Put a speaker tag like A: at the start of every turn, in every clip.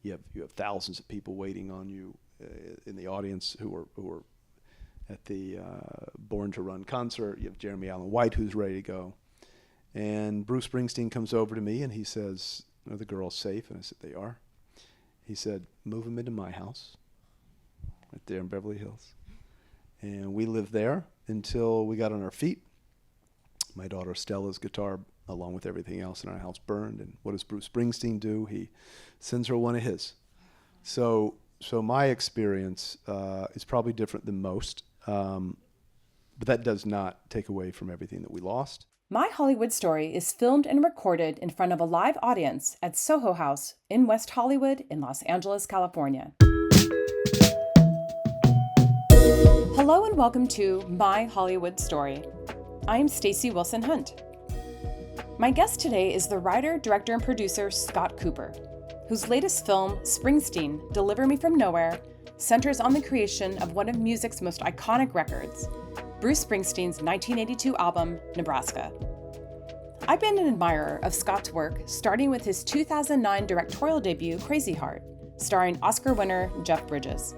A: you have thousands of people waiting on you in the audience who are at the Born to Run concert. You have Jeremy Allen White who's ready to go, and Bruce Springsteen comes over to me and he says, "Are the girls safe?" And I said, "They are." He said, "Move them into my house, right there in Beverly Hills." And we lived there until we got on our feet. My daughter Stella's guitar, along with everything else in our house, burned. And what does Bruce Springsteen do? He sends her one of his. So my experience is probably different than most, but that does not take away from everything that we lost.
B: My Hollywood Story is filmed and recorded in front of a live audience at Soho House in West Hollywood in Los Angeles, California. Hello and welcome to My Hollywood Story. I'm Stacey Wilson Hunt. My guest today is the writer, director, and producer Scott Cooper, whose latest film, Springsteen, Deliver Me From Nowhere, centers on the creation of one of music's most iconic records, Bruce Springsteen's 1982 album, Nebraska. I've been an admirer of Scott's work, starting with his 2009 directorial debut, Crazy Heart, starring Oscar winner Jeff Bridges.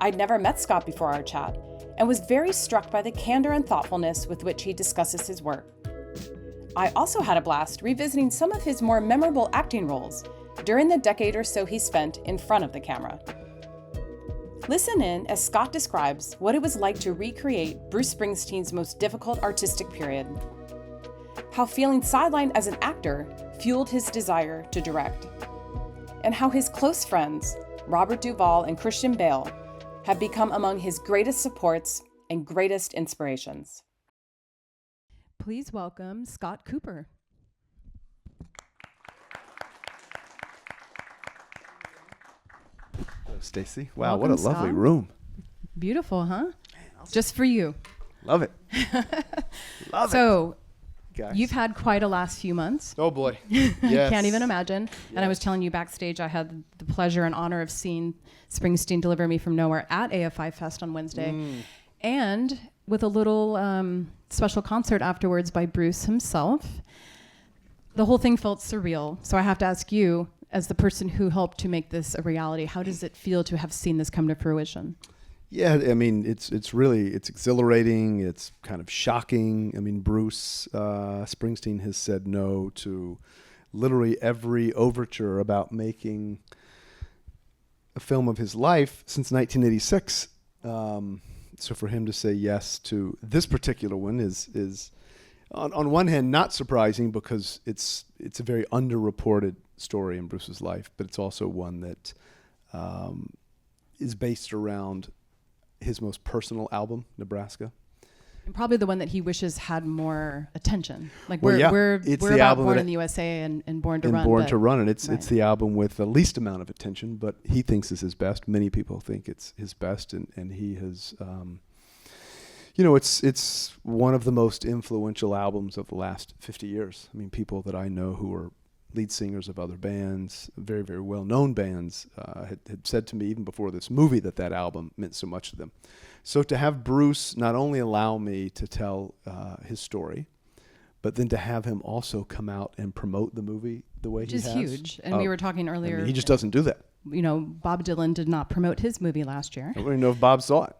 B: I'd never met Scott before our chat, and was very struck by the candor and thoughtfulness with which he discusses his work. I also had a blast revisiting some of his more memorable acting roles during the decade or so he spent in front of the camera. Listen in as Scott describes what it was like to recreate Bruce Springsteen's most difficult artistic period, how feeling sidelined as an actor fueled his desire to direct, and how his close friends, Robert Duvall and Christian Bale, have become among his greatest supports and greatest inspirations. Please welcome Scott Cooper.
A: Stacey. Wow,
B: Welcome,
A: what a lovely
B: Scott.
A: room.
B: Beautiful, huh? Just for you.
A: Love it. Love
B: So,
A: it. Guys.
B: you've had quite a last few months.
A: Oh boy. Yes.
B: Can't even imagine. And I was telling you backstage, I had the pleasure and honor of seeing Springsteen Deliver Me From Nowhere at AFI Fest on Wednesday. And with a little special concert afterwards by Bruce himself. The whole thing felt surreal. So I have to ask you, as the person who helped to make this a reality, how does it feel to have seen this come to fruition?
A: Yeah, I mean, it's exhilarating. It's kind of shocking. I mean, Bruce Springsteen has said no to literally every overture about making a film of his life since 1986. So for him to say yes to this particular one is on one hand not surprising, because it's a very underreported story in Bruce's life, but it's also one that is based around his most personal album, Nebraska.
B: And probably the one that he wishes had more attention. Like
A: Well, yeah,
B: we're
A: it's the
B: about
A: album
B: Born
A: that-
B: in the USA and Born to
A: and
B: Run.
A: Born
B: but-
A: to Run, and it's
B: right.
A: the album with the least amount of attention, but he thinks is his best. Many people think it's his best, and he has, it's one of the most influential albums of the last 50 years. I mean, people that I know who are lead singers of other bands, very, very well-known bands, had said to me even before this movie that album meant so much to them. So to have Bruce not only allow me to tell his story, but then to have him also come out and promote the movie the way
B: Which
A: he
B: is
A: has.
B: huge. And we were talking
A: I
B: earlier.
A: mean, he just doesn't do that.
B: You know, Bob Dylan did not promote his movie last year.
A: I don't even know if Bob saw it.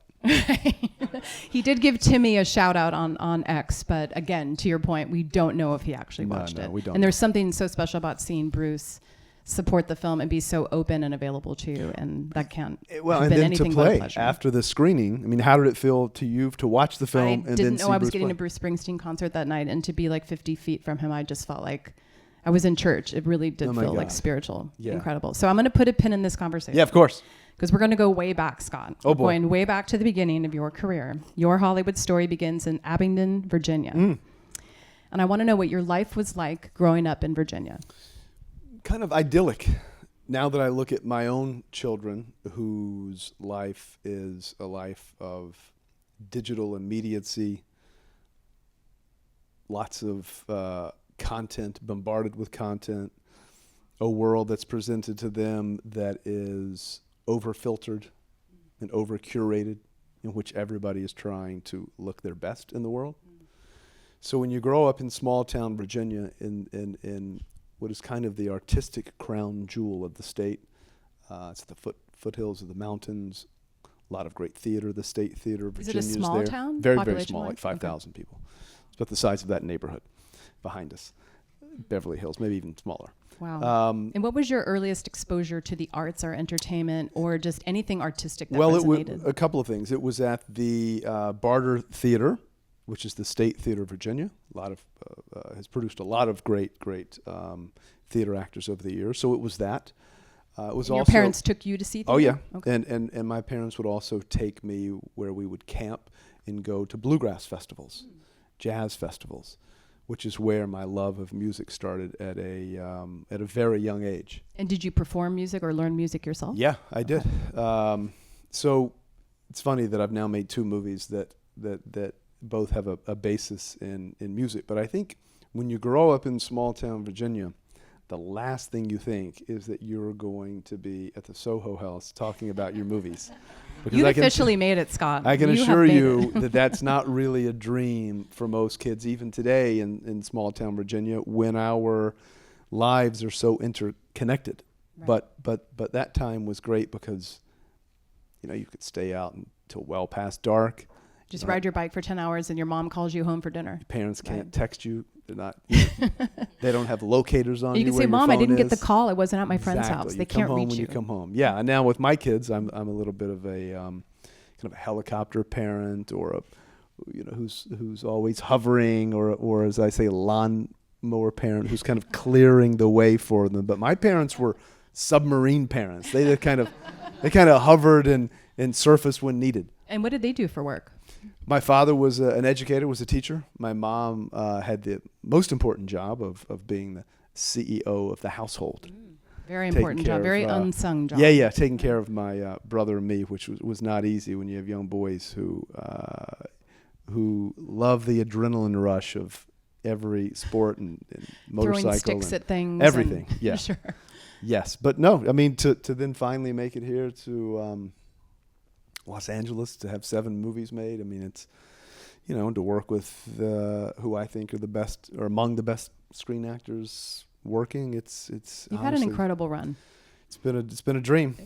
B: He did give Timmy a shout out on X, but again, to your point, we don't know if he actually watched it.
A: We don't.
B: And there's something so special about seeing Bruce support the film and be so open and available to you, and that can't
A: Well,
B: have
A: and
B: been
A: then
B: anything
A: to
B: but a
A: play
B: pleasure.
A: after the screening. I mean, how did it feel to you to watch the film
B: I
A: and then
B: didn't
A: see
B: know I was
A: Bruce
B: getting
A: play?
B: a Bruce Springsteen concert that night, and to be like 50 feet from him, I just felt like I was in church. It really did
A: Oh my
B: feel like
A: God.
B: spiritual,
A: Yeah.
B: incredible. So I'm going to put a pin in this conversation.
A: Yeah, of course.
B: Because we're going to go way back, Scott.
A: Oh,
B: We're
A: boy.
B: Going way back to the beginning of your career. Your Hollywood story begins in Abingdon, Virginia. And I want to know what your life was like growing up in Virginia.
A: Kind of idyllic. Now that I look at my own children, whose life is a life of digital immediacy, lots of content, bombarded with content, a world that's presented to them that is over-filtered and over-curated, in which everybody is trying to look their best in the world. So when you grow up in small-town Virginia, in what is kind of the artistic crown jewel of the state, It's at the foothills of the mountains. A lot of great theater. The State Theater of
B: Is it
A: Virginia
B: a small
A: there.
B: town?
A: Very, very
B: Population
A: small,
B: wise?
A: like 5,000 people. It's about the size of that neighborhood behind us. Beverly Hills, maybe even smaller.
B: Wow. And what was your earliest exposure to the arts or entertainment or just anything artistic that
A: Well,
B: resonated?
A: a couple of things. It was at the Barter Theater, which is the State Theater of Virginia. Has produced a lot of great theater actors over the years. So it was that. It was
B: And your
A: also
B: parents took you to see theater?
A: Oh yeah,
B: Okay.
A: and my parents would also take me where we would camp and go to bluegrass festivals, jazz festivals, which is where my love of music started at a very young age.
B: And did you perform music or learn music yourself?
A: Yeah, I did. So it's funny that I've now made two movies that both have a basis in music. But I think when you grow up in small town Virginia, the last thing you think is that you're going to be at the Soho House talking about your movies. Because
B: You officially made it, Scott.
A: I can
B: You have
A: assure
B: made
A: you
B: it.
A: that that's not really a dream for most kids, even today in small town Virginia, when our lives are so interconnected.
B: Right.
A: But that time was great because, you could stay out until well past dark.
B: Just ride your bike for 10 hours and your mom calls you home for dinner.
A: Parents can't
B: Right.
A: text you. They're not. They don't have locators on you.
B: You can
A: where
B: say,
A: your
B: "Mom, I
A: phone
B: didn't get the
A: is."
B: call. I wasn't at my friend's
A: Exactly.
B: house.
A: You
B: They
A: come
B: can't
A: home
B: reach
A: when
B: you."
A: you come home. Yeah, and now with my kids, I'm a little bit of a kind of a helicopter parent, or who's always hovering, or as I say, lawnmower parent, who's kind of clearing the way for them. But my parents were submarine parents. They kind of hovered and surfaced when needed.
B: And what did they do for work?
A: My father was an educator, was a teacher. My mom had the most important job of being the CEO of the household.
B: Very
A: Taking
B: important
A: care
B: job,
A: of,
B: very unsung job.
A: Yeah, taking care of my brother and me, which was not easy when you have young boys who love the adrenaline rush of every sport and motorcycle.
B: Throwing sticks
A: and
B: at things.
A: everything,
B: and
A: yeah.
B: Sure.
A: Yes, but no, I mean, to then finally make it here to Los Angeles, to have 7 movies made. I mean, it's, to work with who I think are the best, or among the best screen actors working. It's
B: You've had an incredible run.
A: It's been a dream.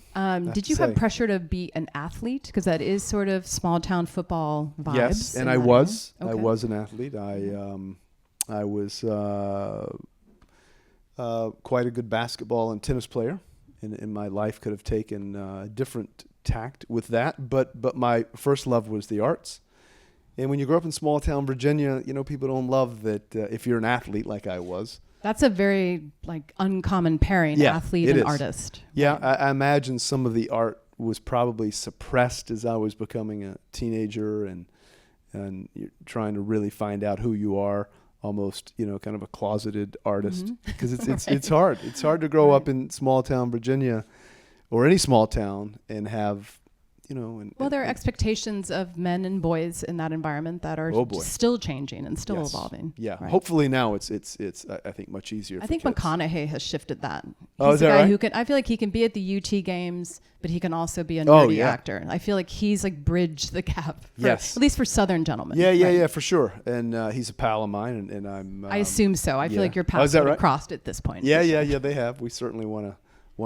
B: Did you have pressure to be an athlete? Because that is sort of small town football vibes.
A: Yes, and
B: in
A: I
B: that
A: was.
B: area.
A: I
B: Okay.
A: was an athlete. I was quite a good basketball and tennis player, and my life could have taken a different tact with that. But my first love was the arts. And when you grow up in small town Virginia, people don't love that if you're an athlete like I was.
B: That's a very uncommon pairing,
A: Yeah,
B: athlete
A: it
B: and
A: is.
B: artist.
A: Yeah, I imagine some of the art was probably suppressed as I was becoming a teenager and you're trying to really find out who you are, almost, kind of a closeted artist, because it's hard. It's hard to grow up in small town Virginia or any small town and have,
B: There are expectations of men and boys in that environment that are
A: Oh, boy.
B: still changing and still
A: Yes.
B: evolving.
A: Yeah,
B: Right.
A: hopefully now it's I think much easier.
B: I
A: for
B: think
A: kids.
B: McConaughey has shifted that.
A: Oh,
B: He's
A: is
B: the
A: that
B: guy
A: right?
B: who can. I feel like he can be at the UT games, but he can also be a
A: Oh,
B: nerdy
A: yeah.
B: actor. I feel like he's bridged the gap.
A: Yes.
B: At least for Southern gentlemen.
A: Yeah,
B: Right.
A: for sure. And he's a pal of mine, and I'm.
B: I assume so. I feel
A: yeah.
B: like your
A: Oh,
B: paths
A: is that
B: would have
A: right?
B: crossed at this point.
A: Yeah,
B: for sure.
A: yeah. They have. We certainly want to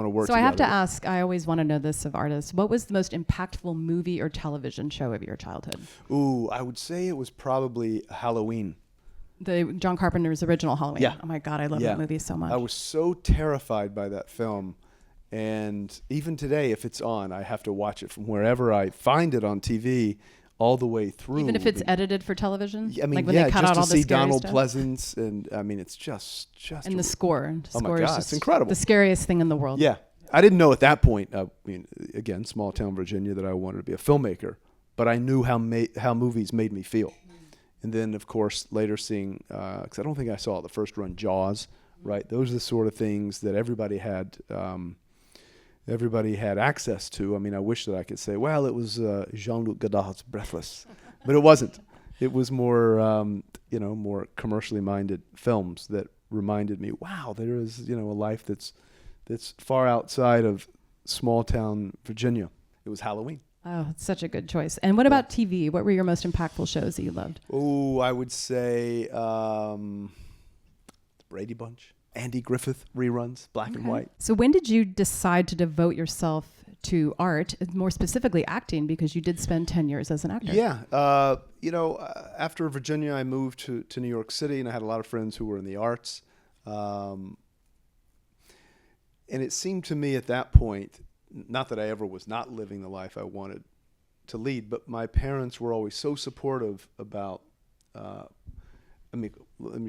A: work.
B: So I have to
A: together.
B: ask. I always want to know this of artists. What was the most impactful movie or television show of your childhood?
A: Ooh, I would say it was probably Halloween.
B: The John Carpenter's original Halloween.
A: Yeah.
B: Oh my God, I love
A: Yeah.
B: that movie so much.
A: I was so terrified by that film, and even today, if it's on, I have to watch it from wherever I find it on TV, all the way through.
B: Even if it's edited for television.
A: I mean,
B: when
A: yeah,
B: they cut
A: just
B: out
A: to
B: all the
A: see
B: scary
A: Donald
B: stuff?
A: Pleasance, and I mean, it's just.
B: And the score. The
A: Oh my
B: score
A: God,
B: is
A: it's
B: just
A: incredible.
B: The scariest thing in the world.
A: Yeah, I didn't know at that point. I mean, again, small town Virginia, that I wanted to be a filmmaker, but I knew how movies made me feel. And then, of course, later seeing, because I don't think I saw the first run, Jaws, right? Those are the sort of things that everybody had access to. I mean, I wish that I could say, well, it was Jean-Luc Godard's Breathless, but it wasn't. It was more, more commercially minded films that reminded me, wow, there is, a life that's far outside of small town Virginia. It was Halloween.
B: Oh, it's such a good choice. And what about TV? What were your most impactful shows that you loved?
A: Oh, I would say the Brady Bunch. Andy Griffith reruns, black and white.
B: So when did you decide to devote yourself to art, more specifically acting, because you did spend 10 years as an actor?
A: Yeah. After Virginia, I moved to New York City, and I had a lot of friends who were in the arts. And it seemed to me at that point, not that I ever was not living the life I wanted to lead, but my parents were always so supportive about, let me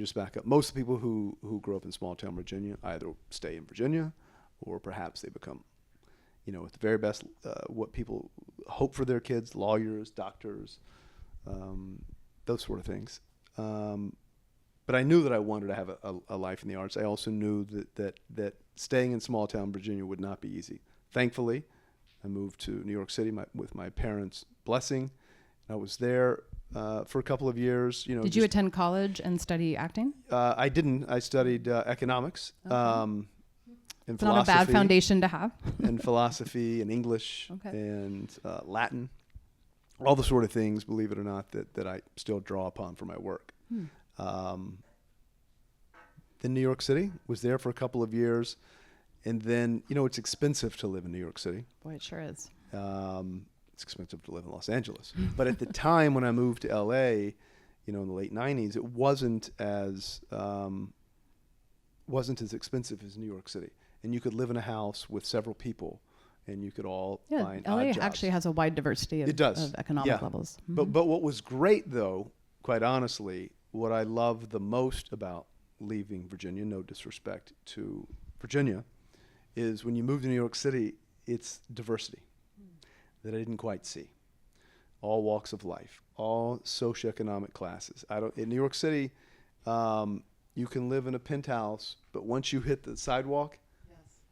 A: just back up. Most of the people who grew up in small town Virginia either stay in Virginia or perhaps they become, at the very best, what people hope for their kids, lawyers, doctors, those sort of things. But I knew that I wanted to have a life in the arts. I also knew that staying in small town Virginia would not be easy. Thankfully, I moved to New York City with my parents' blessing. I was there for a couple of years.
B: Did you attend college and study acting?
A: I didn't. I studied economics. And
B: it's not a bad foundation to have.
A: And philosophy and English and Latin, all the sort of things, believe it or not, that I still draw upon for my work. Then New York City, was there for a couple of years. And then, it's expensive to live in New York City.
B: Boy, it sure is.
A: It's expensive to live in Los Angeles. But at the time when I moved to LA, in the late 90s, it wasn't as expensive as New York City. And you could live in a house with several people, and you could all find
B: LA
A: odd jobs.
B: actually has a wide diversity of economic levels.
A: Mm-hmm. But what was great, though, quite honestly, what I love the most about leaving Virginia, no disrespect to Virginia, is when you move to New York City, it's diversity that I didn't quite see. All walks of life, all socioeconomic classes. In New York City, you can live in a penthouse, but once you hit the sidewalk,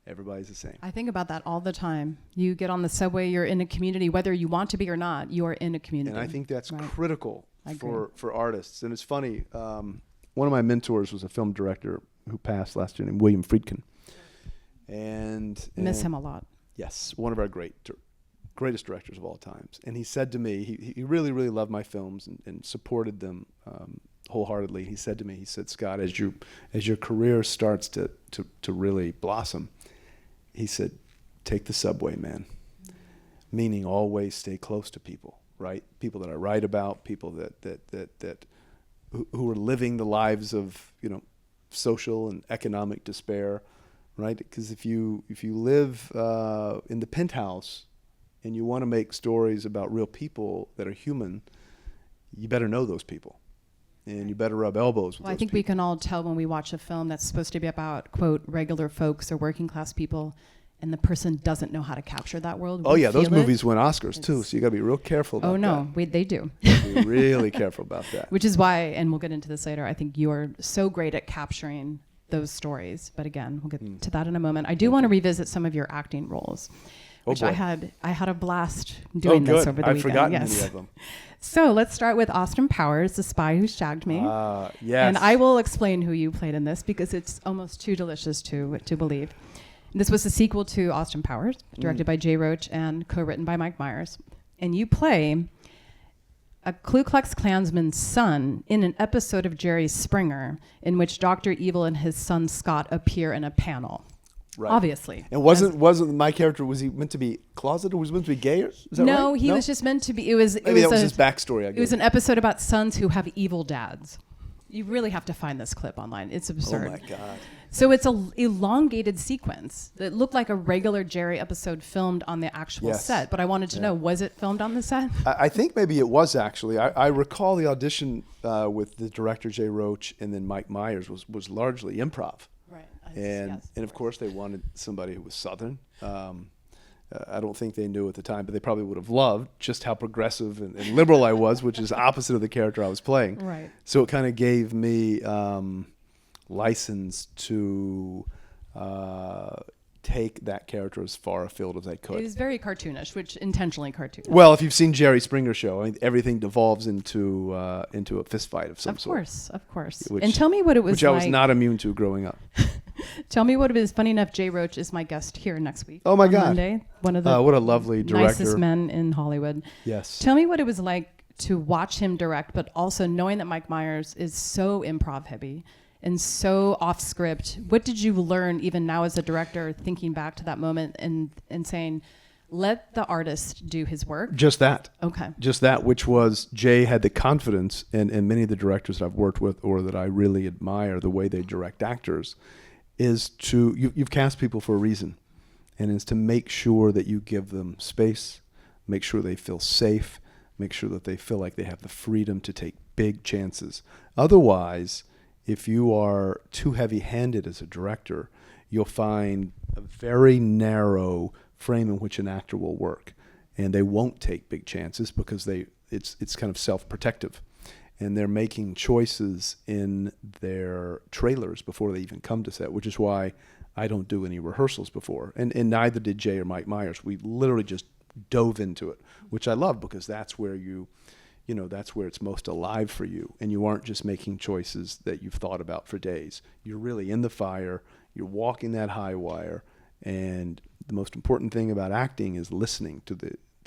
A: everybody's the same.
B: I think about that all the time. You get on the subway, you're in a community, whether you want to be or not, you are in a community.
A: And I think that's critical for artists. And it's funny, one of my mentors was a film director who passed last year named William Friedkin. And
B: miss him a lot.
A: Yes, one of our greatest directors of all times. And he said to me, he really, really loved my films and supported them wholeheartedly. He said to me, Scott, as your career starts to really blossom, he said, take the subway, man. Meaning always stay close to people, right? People that I write about, people that who are living the lives of, social and economic despair, right? Because if you live in the penthouse and you want to make stories about real people that are human, you better know those people. And you better rub elbows with those
B: I think
A: people.
B: we can all tell when we watch a film that's supposed to be about, quote, regular folks or working class people, and the person doesn't know how to capture that world.
A: Oh, yeah, those movies win Oscars, too, so you got to be real careful about that.
B: Oh, no, they do.
A: Be really careful about that.
B: Which is why, and we'll get into this later, I think you're so great at capturing those stories. But again, we'll get to that in a moment. I do want to revisit some of your acting roles, which I had a blast doing this over the weekend.
A: I've forgotten many of them.
B: So let's start with Austin Powers, the spy who shagged me.
A: Yes.
B: And I will explain who you played in this because it's almost too delicious to believe. This was a sequel to Austin Powers, directed by Jay Roach and co-written by Mike Myers. And you play a Ku Klux Klansman's son in an episode of Jerry Springer in which Dr. Evil and his son Scott appear in a panel. Right. Obviously.
A: And wasn't my character, was he meant to be closeted or was he meant to be gay? Is that
B: no,
A: right?
B: He was just meant to be. Maybe
A: that was his backstory, I guess.
B: It was an episode about sons who have evil dads. You really have to find this clip online. It's absurd.
A: Oh my God.
B: So it's an elongated sequence that looked like a regular Jerry episode filmed on the actual set. But I wanted to know, was it filmed on the set?
A: I think maybe it was actually. I recall the audition with the director Jay Roach and then Mike Myers was largely improv.
B: Right.
A: And of course they wanted somebody who was Southern. I don't think they knew at the time, but they probably would have loved just how progressive and liberal I was, which is opposite of the character I was playing.
B: Right.
A: So it kind of gave me license to take that character as far afield as I could.
B: It was very cartoonish, which intentionally cartoonish.
A: Well, if you've seen Jerry Springer show, I mean, everything devolves into a fist fight of some sort.
B: Of course. And tell me what it was
A: which I was not immune to growing up.
B: Tell me what it is. Funny enough, Jay Roach is my guest here next week.
A: Oh my God.
B: Monday. One of the
A: what a lovely director.
B: Nicest men in Hollywood.
A: Yes.
B: Tell me what it was like to watch him direct, but also knowing that Mike Myers is so improv heavy and so off script. What did you learn even now as a director, thinking back to that moment and saying, let the artist do his work?
A: Just that.
B: Okay.
A: Just that, which was Jay had the confidence, and many of the directors that I've worked with or that I really admire the way they direct actors, is you've cast people for a reason, and is to make sure that you give them space, make sure they feel safe, make sure that they feel like they have the freedom to take big chances. Otherwise, if you are too heavy-handed as a director, you'll find a very narrow frame in which an actor will work, and they won't take big chances because it's kind of self-protective, and they're making choices in their trailers before they even come to set, which is why I don't do any rehearsals before, and neither did Jay or Mike Myers. We literally just dove into it, which I love, because that's where that's where it's most alive for you, and you aren't just making choices that you've thought about for days. You're really in the fire, you're walking that high wire, and the most important thing about acting is listening to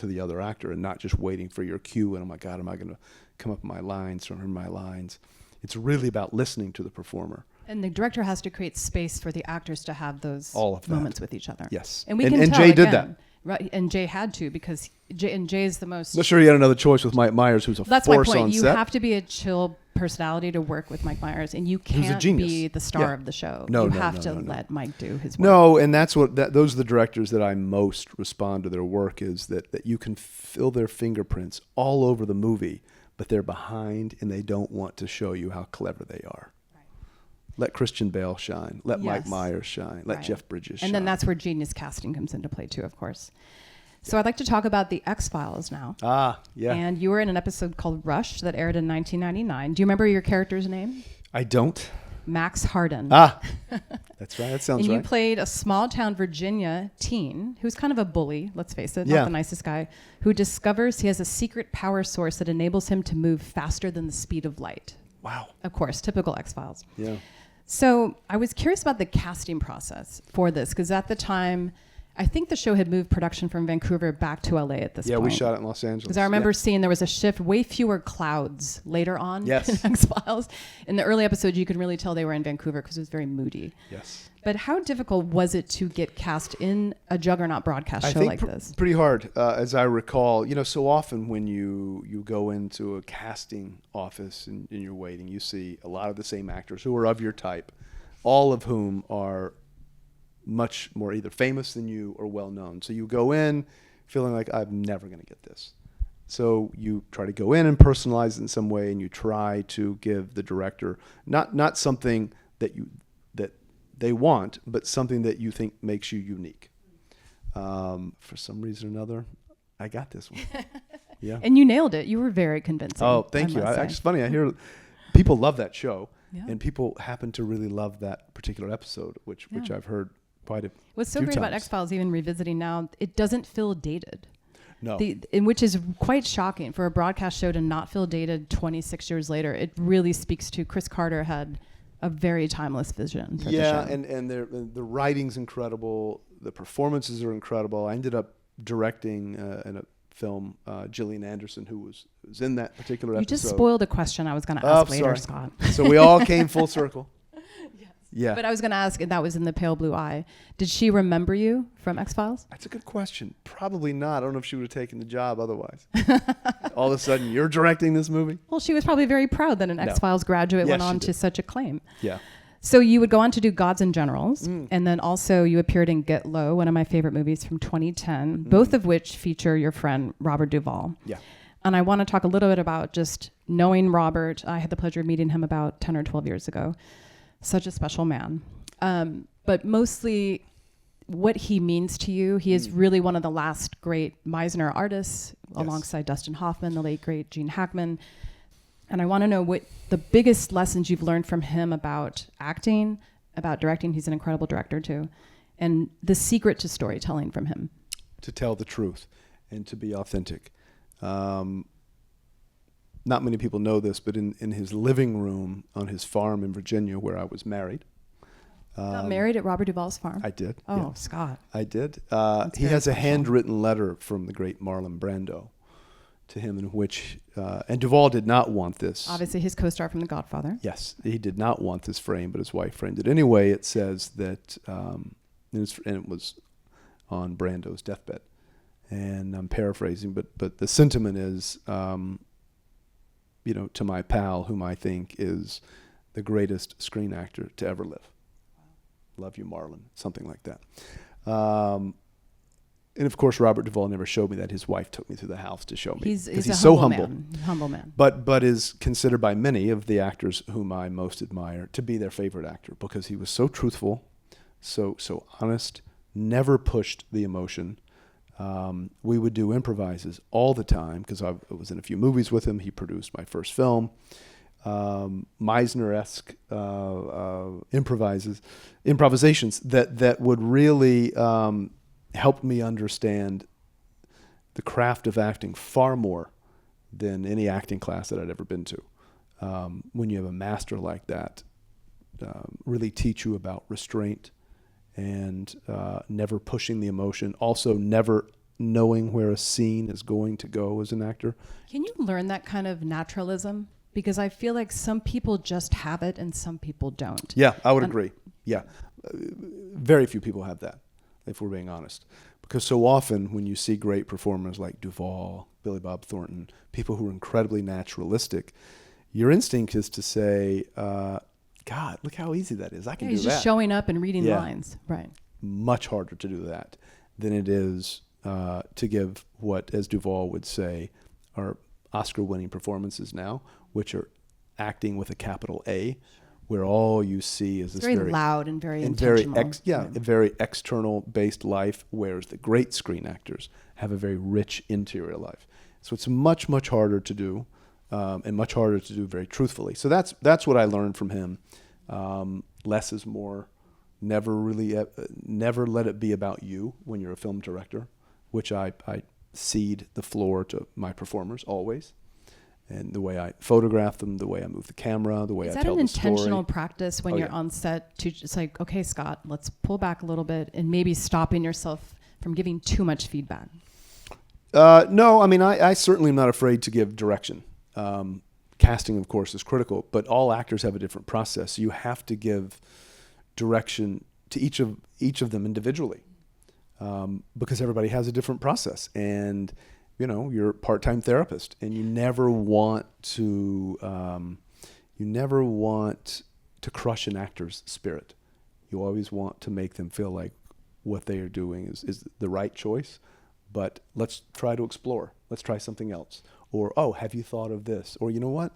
A: the other actor and not just waiting for your cue and, oh my God, am I going to come up with my lines, remember my lines? It's really about listening to the performer.
B: And the director has to create space for the actors to have those moments with each other.
A: Yes.
B: And we can tell,
A: Jay
B: again,
A: did that.
B: Right, and Jay had to, because Jay is the most...
A: I'm sure he had another choice with Mike Myers, who's a force on set.
B: That's my point. You have to be a chill personality to work with Mike Myers, and you can't be the star of the show. You have to let Mike do his work.
A: No, and that's those are the directors that I most respond to their work, is that you can feel their fingerprints all over the movie, but they're behind and they don't want to show you how clever they are. Let Christian Bale shine. Let Mike Myers shine. Let Jeff Bridges shine.
B: And then that's where genius casting comes into play too, of course. So I'd like to talk about the X-Files now.
A: Ah, yeah.
B: And you were in an episode called Rush that aired in 1999. Do you remember your character's name?
A: I don't.
B: Max Harden.
A: Ah, that's right. That sounds
B: and
A: right.
B: you played a small-town Virginia teen who's kind of a bully, let's face it, not the nicest guy, who discovers he has a secret power source that enables him to move faster than the speed of light.
A: Wow.
B: Of course, typical X-Files.
A: Yeah.
B: So I was curious about the casting process for this, because at the time, I think the show had moved production from Vancouver back to LA at this point.
A: Yeah, we shot it in Los Angeles.
B: Because I remember seeing there was a shift, way fewer clouds later on in X-Files. In the early episodes, you could really tell they were in Vancouver because it was very moody.
A: Yes.
B: But how difficult was it to get cast in a juggernaut broadcast show like this?
A: Pretty hard, as I recall. So often when you go into a casting office and you're waiting, you see a lot of the same actors who are of your type, all of whom are much more either famous than you or well known. So you go in feeling like, I'm never going to get this. So you try to go in and personalize it in some way, and you try to give the director not something that they want, but something that you think makes you unique. For some reason or another, I got this one. Yeah.
B: And you nailed it. You were very convincing.
A: Oh, thank you. It's funny. I hear people love that show, and people happen to really love that particular episode, which I've heard quite a
B: What's so
A: few
B: great about
A: times.
B: X-Files, even revisiting now, it doesn't feel dated.
A: No.
B: Which is quite shocking for a broadcast show to not feel dated 26 years later. It really speaks to Chris Carter had a very timeless vision for the show.
A: And the writing's incredible. The performances are incredible. I ended up directing in a film Gillian Anderson, who was in that particular episode.
B: You just spoiled a question I was going to ask later, Scott.
A: So we all came full circle. Yeah.
B: But I was going to ask, and that was in The Pale Blue Eye. Did she remember you from X-Files?
A: That's a good question. Probably not. I don't know if she would have taken the job otherwise. All of a sudden, you're directing this movie?
B: Well, she was probably very proud that an X-Files graduate went on to such acclaim.
A: Yeah.
B: So you would go on to do Gods and Generals, and then also you appeared in Get Low, one of my favorite movies from 2010, both of which feature your friend Robert Duvall.
A: Yeah.
B: And I want to talk a little bit about just knowing Robert. I had the pleasure of meeting him about 10 or 12 years ago. Such a special man. But mostly what he means to you. He is really one of the last great Meisner artists, alongside Dustin Hoffman, the late great Gene Hackman. And I want to know what the biggest lessons you've learned from him about acting, about directing. He's an incredible director too. And the secret to storytelling from him.
A: To tell the truth and to be authentic. Not many people know this, but in his living room on his farm in Virginia, where I was married.
B: Got married at Robert Duvall's farm?
A: I did.
B: Oh,
A: yeah.
B: Scott.
A: I did. He has a handwritten letter from the great Marlon Brando. to him in which, and Duvall did not want this.
B: Obviously, his co-star from The Godfather.
A: Yes, he did not want this frame, but his wife framed it anyway. It says that, and it was on Brando's deathbed. And I'm paraphrasing, but the sentiment is, to my pal, whom I think is the greatest screen actor to ever live. Love you, Marlon. Something like that. And of course, Robert Duvall never showed me that. His wife took me to the house to show me.
B: He's
A: so humble.
B: Humble man.
A: But is considered by many of the actors whom I most admire to be their favorite actor because he was so truthful, so honest, never pushed the emotion. We would do improvises all the time because I was in a few movies with him. He produced my first film. Meisner-esque improvisations that would really help me understand the craft of acting far more than any acting class that I'd ever been to. When you have a master like that, really teach you about restraint and never pushing the emotion, also never knowing where a scene is going to go as an actor.
B: Can you learn that kind of naturalism? Because I feel like some people just have it and some people don't.
A: Yeah, I would agree. Yeah. Very few people have that, if we're being honest. Because so often when you see great performers like Duvall, Billy Bob Thornton, people who are incredibly naturalistic, your instinct is to say, God, look how easy that is. I can do that.
B: He's just showing up and reading lines. Right.
A: Much harder to do that than it is to give what, as Duvall would say, are Oscar-winning performances now, which are acting with a capital A, where all you see is this
B: very loud and very intentional.
A: A very external-based life, whereas the great screen actors have a very rich interior life. So it's much, much harder to do, and much harder to do very truthfully. So that's what I learned from him. Less is more. Never let it be about you when you're a film director, which I cede the floor to my performers always. And the way I photograph them, the way I move the camera, the way I tell the story.
B: Is that an intentional practice when you're on set to just like, okay, Scott, let's pull back a little bit and maybe stopping yourself from giving too much feedback?
A: No, I mean, I certainly am not afraid to give direction. Casting, of course, is critical, but all actors have a different process. You have to give direction to each of them individually because everybody has a different process. And you're a part-time therapist, and you never want to crush an actor's spirit. You always want to make them feel like what they are doing is the right choice, but let's try to explore. Let's try something else. Or, oh, have you thought of this? Or, you know what?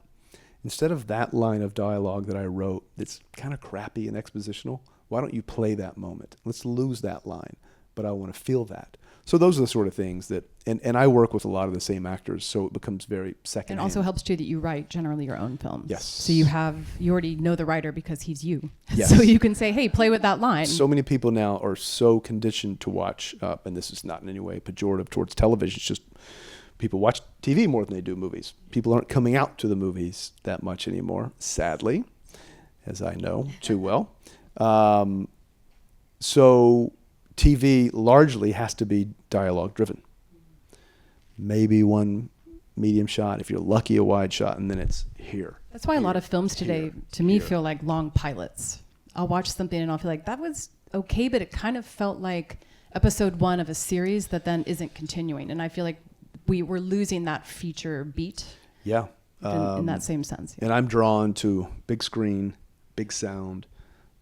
A: Instead of that line of dialogue that I wrote that's kind of crappy and expositional, why don't you play that moment? Let's lose that line, but I want to feel that. So those are the sort of things that, and I work with a lot of the same actors, so it becomes very secondhand.
B: It also helps too that you write generally your own films.
A: Yes.
B: So you already know the writer because he's you.
A: Yes.
B: So you can say, hey, play with that line.
A: So many people now are so conditioned to watch, and this is not in any way pejorative towards television, it's just people watch TV more than they do movies. People aren't coming out to the movies that much anymore, sadly, as I know too well. So TV largely has to be dialogue driven. Maybe one medium shot, if you're lucky, a wide shot, and then it's here.
B: That's why a lot of films today, to me, feel like long pilots. I'll watch something and I'll feel like that was okay, but it kind of felt like episode 1 of a series that then isn't continuing. And I feel like we're losing that feature beat.
A: Yeah.
B: In that same sense. Yeah.
A: And I'm drawn to big screen, big sound,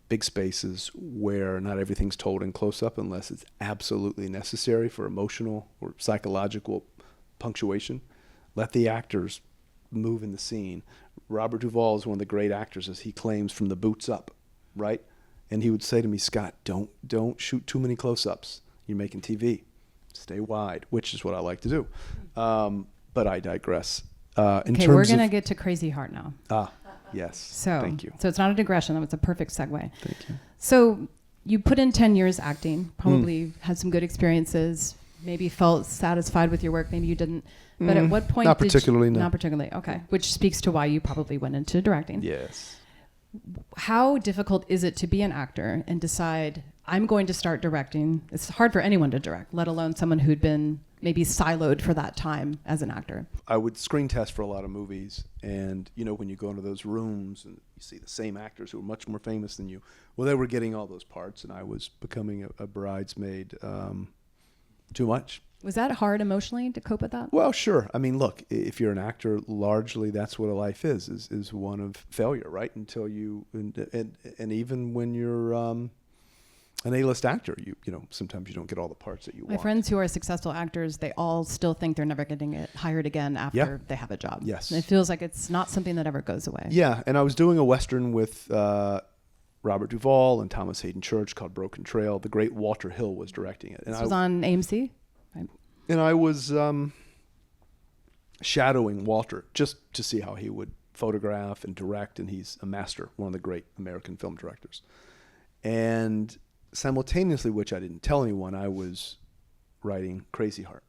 A: big spaces where not everything's told in close-up unless it's absolutely necessary for emotional or psychological punctuation. Let the actors move in the scene. Robert Duvall is one of the great actors, as he claims, from the boots up, right? And he would say to me, Scott, don't shoot too many close-ups. You're making TV. Stay wide, which is what I like to do. But I digress.
B: Okay, we're going to get to Crazy Heart now.
A: Yes.
B: So,
A: thank you.
B: So it's not a digression. That was a perfect segue.
A: Thank you.
B: So you put in 10 years acting, probably had some good experiences, maybe felt satisfied with your work, maybe you didn't. But at what point
A: Not particularly, no.
B: Not particularly, okay. Which speaks to why you probably went into directing.
A: Yes.
B: How difficult is it to be an actor and decide, I'm going to start directing? It's hard for anyone to direct, let alone someone who'd been
C: maybe siloed for that time as an actor?
A: I would screen test for a lot of movies, and when you go into those rooms and you see the same actors who are much more famous than you, well, they were getting all those parts, and I was becoming a bridesmaid too much.
C: Was that hard emotionally to cope with that?
A: Well, sure. I mean, look, if you're an actor, largely that's what a life is one of failure, right? Until you, and even when you're an A-list actor, you sometimes you don't get all the parts that you want.
C: My friends who are successful actors, they all still think they're never going to get hired again after they have a job.
A: Yes.
C: And it feels like it's not something that ever goes away.
A: Yeah, and I was doing a Western with Robert Duvall and Thomas Hayden Church called Broken Trail. The great Walter Hill was directing it.
C: This was on AMC? Right.
A: And I was shadowing Walter just to see how he would photograph and direct, and he's a master, one of the great American film directors. And simultaneously, which I didn't tell anyone, I was writing Crazy Heart,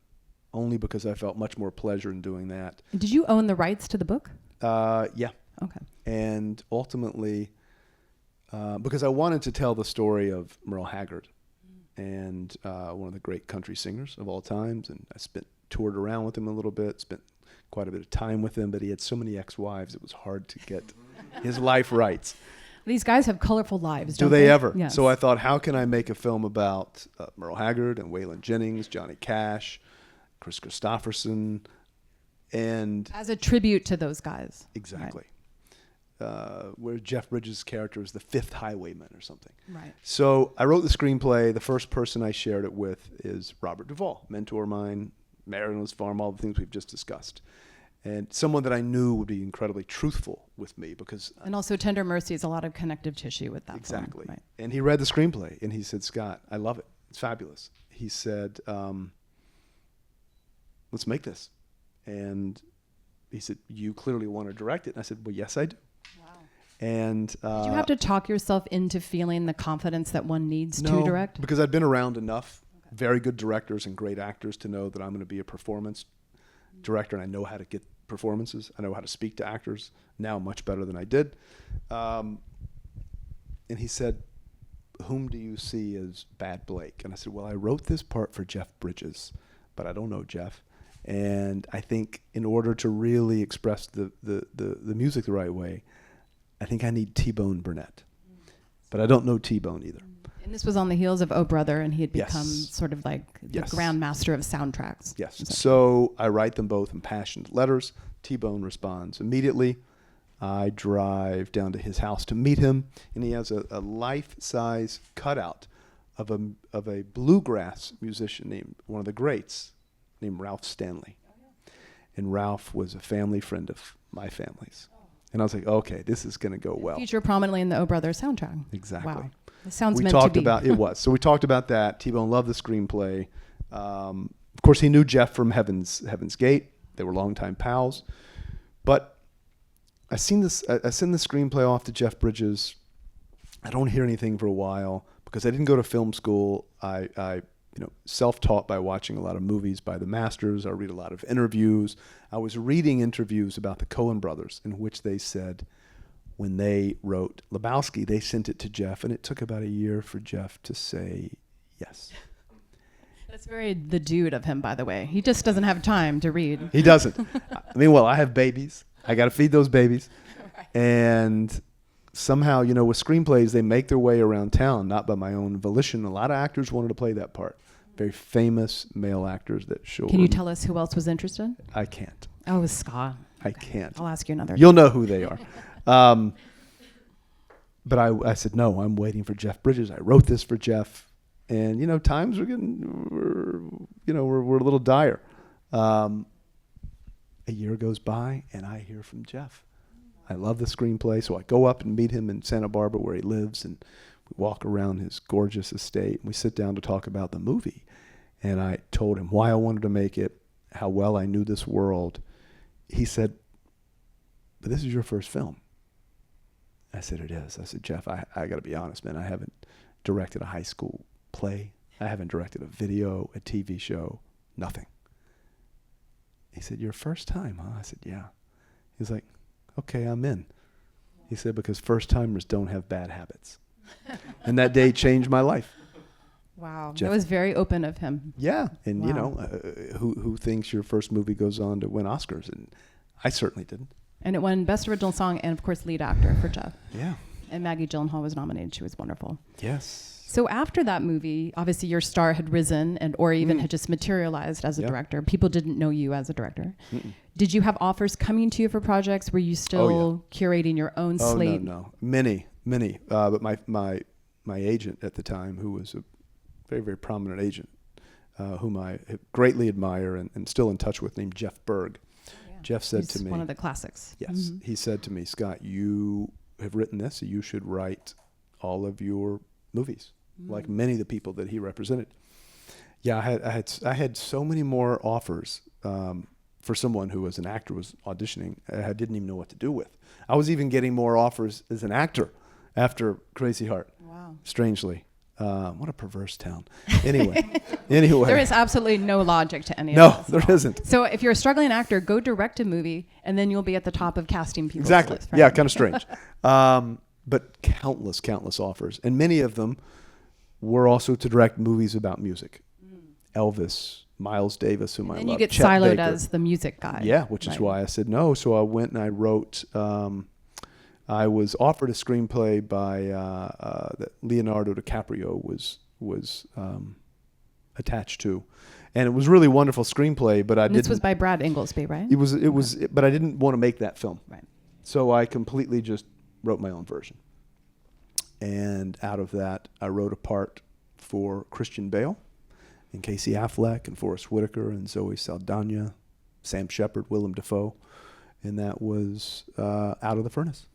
A: only because I felt much more pleasure in doing that.
C: Did you own the rights to the book?
A: Yeah.
C: Okay.
A: And ultimately, because I wanted to tell the story of Merle Haggard, and one of the great country singers of all times, and I toured around with him a little bit, spent quite a bit of time with him, but he had so many ex-wives, it was hard to get his life right.
C: These guys have colorful lives,
A: Do
C: don't
A: they
C: they?
A: ever?
C: Yes.
A: So I thought, how can I make a film about Merle Haggard and Waylon Jennings, Johnny Cash, Chris Christopherson, and...
C: As a tribute to those guys.
A: Exactly. Where Jeff Bridges' character is the fifth highwayman or something.
C: Right.
A: So I wrote the screenplay. The first person I shared it with is Robert Duvall, mentor of mine, married on his farm, all the things we've just discussed. And someone that I knew would be incredibly truthful with me because...
C: And also Tender Mercy is a lot of connective tissue with that
A: Exactly.
C: film. Right.
A: And he read the screenplay and he said, Scott, I love it. It's fabulous. He said, let's make this. And he said, you clearly want to direct it. And I said, well, yes, I do. And
C: Did you have to talk yourself into feeling the confidence that one needs to direct?
A: Because I'd been around enough very good directors and great actors to know that I'm going to be a performance director, and I know how to get performances. I know how to speak to actors now much better than I did. And he said, whom do you see as Bad Blake? And I said, well, I wrote this part for Jeff Bridges, but I don't know Jeff. And I think in order to really express the music the right way, I think I need T-Bone Burnett, but I don't know T-Bone either.
C: And this was on the heels of Oh Brother, and he had become
A: Yes.
C: sort of like the
A: Yes.
C: grandmaster of soundtracks.
A: Yes. So I write them both in passionate letters. T-Bone responds immediately. I drive down to his house to meet him, and he has a life-size cutout of a bluegrass musician named one of the greats named Ralph Stanley. And Ralph was a family friend of my family's. And I was like, okay, this is going to go well.
C: Feature prominently in the Oh Brother soundtrack.
A: Exactly.
C: Wow. It sounds
A: We
C: meant
A: talked
C: to be.
A: about it was. So we talked about that. T-Bone loved the screenplay. Of course, he knew Jeff from Heaven's Gate. They were longtime pals. But I send the screenplay off to Jeff Bridges. I don't hear anything for a while because I didn't go to film school. I self-taught by watching a lot of movies by the masters. I read a lot of interviews. I was reading interviews about the Coen brothers in which they said when they wrote Lebowski, they sent it to Jeff, and it took about a year for Jeff to say yes.
C: That's very the dude of him, by the way. He just doesn't have time to read.
A: He doesn't. I mean, well, I have babies. I got to feed those babies.
C: Right.
A: And somehow, with screenplays, they make their way around town, not by my own volition. A lot of actors wanted to play that part. Very famous male actors that show.
C: Can you tell us who else was interested?
A: I can't.
C: Oh, it was Scott.
A: I can't.
C: I'll ask you another.
A: You'll know who they are. But I said, no, I'm waiting for Jeff Bridges. I wrote this for Jeff. And, times we're a little dire. A year goes by, and I hear from Jeff. I love the screenplay, so I go up and meet him in Santa Barbara where he lives, and we walk around his gorgeous estate, and we sit down to talk about the movie. And I told him why I wanted to make it, how well I knew this world. He said, but this is your first film. I said, it is. I said, Jeff, I got to be honest, man. I haven't directed a high school play. I haven't directed a video, a TV show, nothing. He said, your first time, huh? I said, yeah. He's like, okay, I'm in. He said, because first-timers don't have bad habits. And that day changed my life.
C: Wow.
A: Jeff-
C: That was very open of him.
A: Yeah, and you
C: Wow.
A: know, who thinks your first movie goes on to win Oscars? And I certainly didn't.
C: And it won Best Original Song and, of course, lead actor for Jeff.
A: Yeah.
C: And Maggie Gyllenhaal was nominated. She was wonderful.
A: Yes.
C: So after that movie, obviously your star had risen or even had just materialized as a
A: Yeah.
C: director. People didn't know you as a director.
A: Mm-mm.
C: Did you have offers coming to you for projects? Were you still curating your own slate?
A: No. Many. But my agent at the time, who was a very, very prominent agent, whom I greatly admire and still in touch with, named Jeff Berg.
C: Yeah.
A: Jeff said
C: He's
A: to me,
C: one of the classics.
A: yes,
C: Mhm.
A: he said to me, Scott, you have written this, so you should write all of your movies, like many of the people that he represented. Yeah, I had so many more offers for someone who, as an actor, was auditioning. I didn't even know what to do with. I was even getting more offers as an actor after Crazy Heart.
C: Wow.
A: Strangely, what a perverse town. Anyway,
C: There is absolutely no logic to any of
A: no,
C: this.
A: there isn't.
C: So if you're a struggling actor, go direct a movie, and then you'll be at the top of casting people's
A: Exactly.
C: list, right?
A: Yeah, kind of strange. But countless offers, and many of them were also to direct movies about music. Elvis, Miles Davis, whom I
C: And
A: love.
C: you get
A: Chet
C: siloed
A: Baker.
C: as the music guy.
A: Yeah, which is
C: Right.
A: why I said no. So I went and I wrote. I was offered a screenplay by that Leonardo DiCaprio was attached to, and it was really wonderful screenplay. But I
C: And
A: didn't.
C: this was by Brad Inglesby, right?
A: It was, but I didn't want to make that film.
C: Right.
A: So I completely just wrote my own version. And out of that, I wrote a part for Christian Bale and Casey Affleck and Forrest Whitaker and Zoe Saldana, Sam Shepard, Willem Dafoe. And that was Out of the Furnace.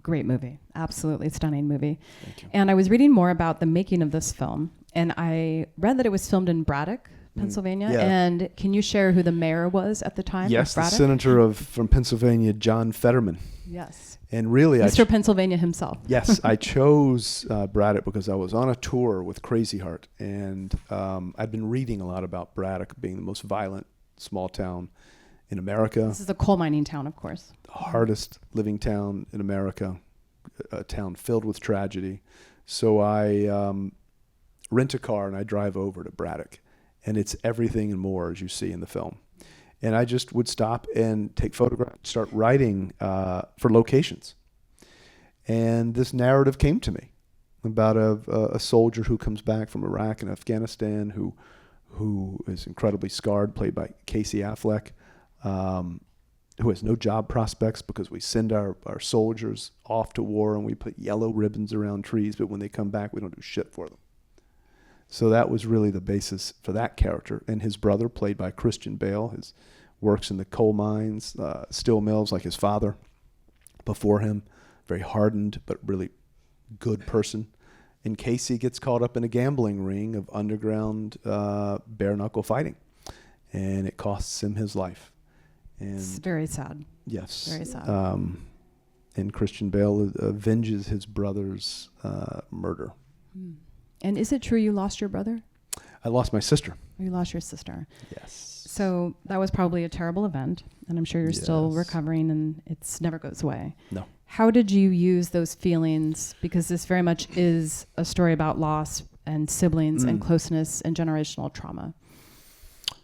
C: Great movie. Absolutely stunning movie.
A: Thank you.
C: And I was reading more about the making of this film, and I read that it was filmed in Braddock, Pennsylvania.
A: yeah.
C: And can you share who the mayor was at the time? of
A: Yes, the
C: Braddock?
A: senator from Pennsylvania, John Fetterman.
C: Yes.
A: And really,
C: Mr. Pennsylvania himself.
A: Yes, I chose Braddock because I was on a tour with Crazy Heart, and I'd been reading a lot about Braddock being the most violent small town in America,
C: This is a coal mining town, of course.
A: the hardest living town in America, a town filled with tragedy. So I rent a car and I drive over to Braddock, and it's everything and more as you see in the film. And I just would stop and take photographs, start writing for locations. And this narrative came to me about a soldier who comes back from Iraq and Afghanistan who is incredibly scarred, played by Casey Affleck, who has no job prospects because we send our soldiers off to war and we put yellow ribbons around trees, but when they come back, we don't do shit for them. So that was really the basis for that character. And his brother, played by Christian Bale, works in the coal mines, steel mills like his father before him, very hardened but really good person. And Casey gets caught up in a gambling ring of underground bare-knuckle fighting, and it costs him his life. And
C: It's very sad.
A: yes,
C: Very sad.
A: And Christian Bale avenges his brother's murder.
C: And is it true you lost your brother?
A: I lost my sister.
C: Or you lost your sister?
A: Yes.
C: So that was probably a terrible event, and I'm sure you're still
A: Yes.
C: recovering, and it's never goes away.
A: No.
C: How did you use those feelings? Because this very much is a story about loss and siblings and closeness and generational trauma.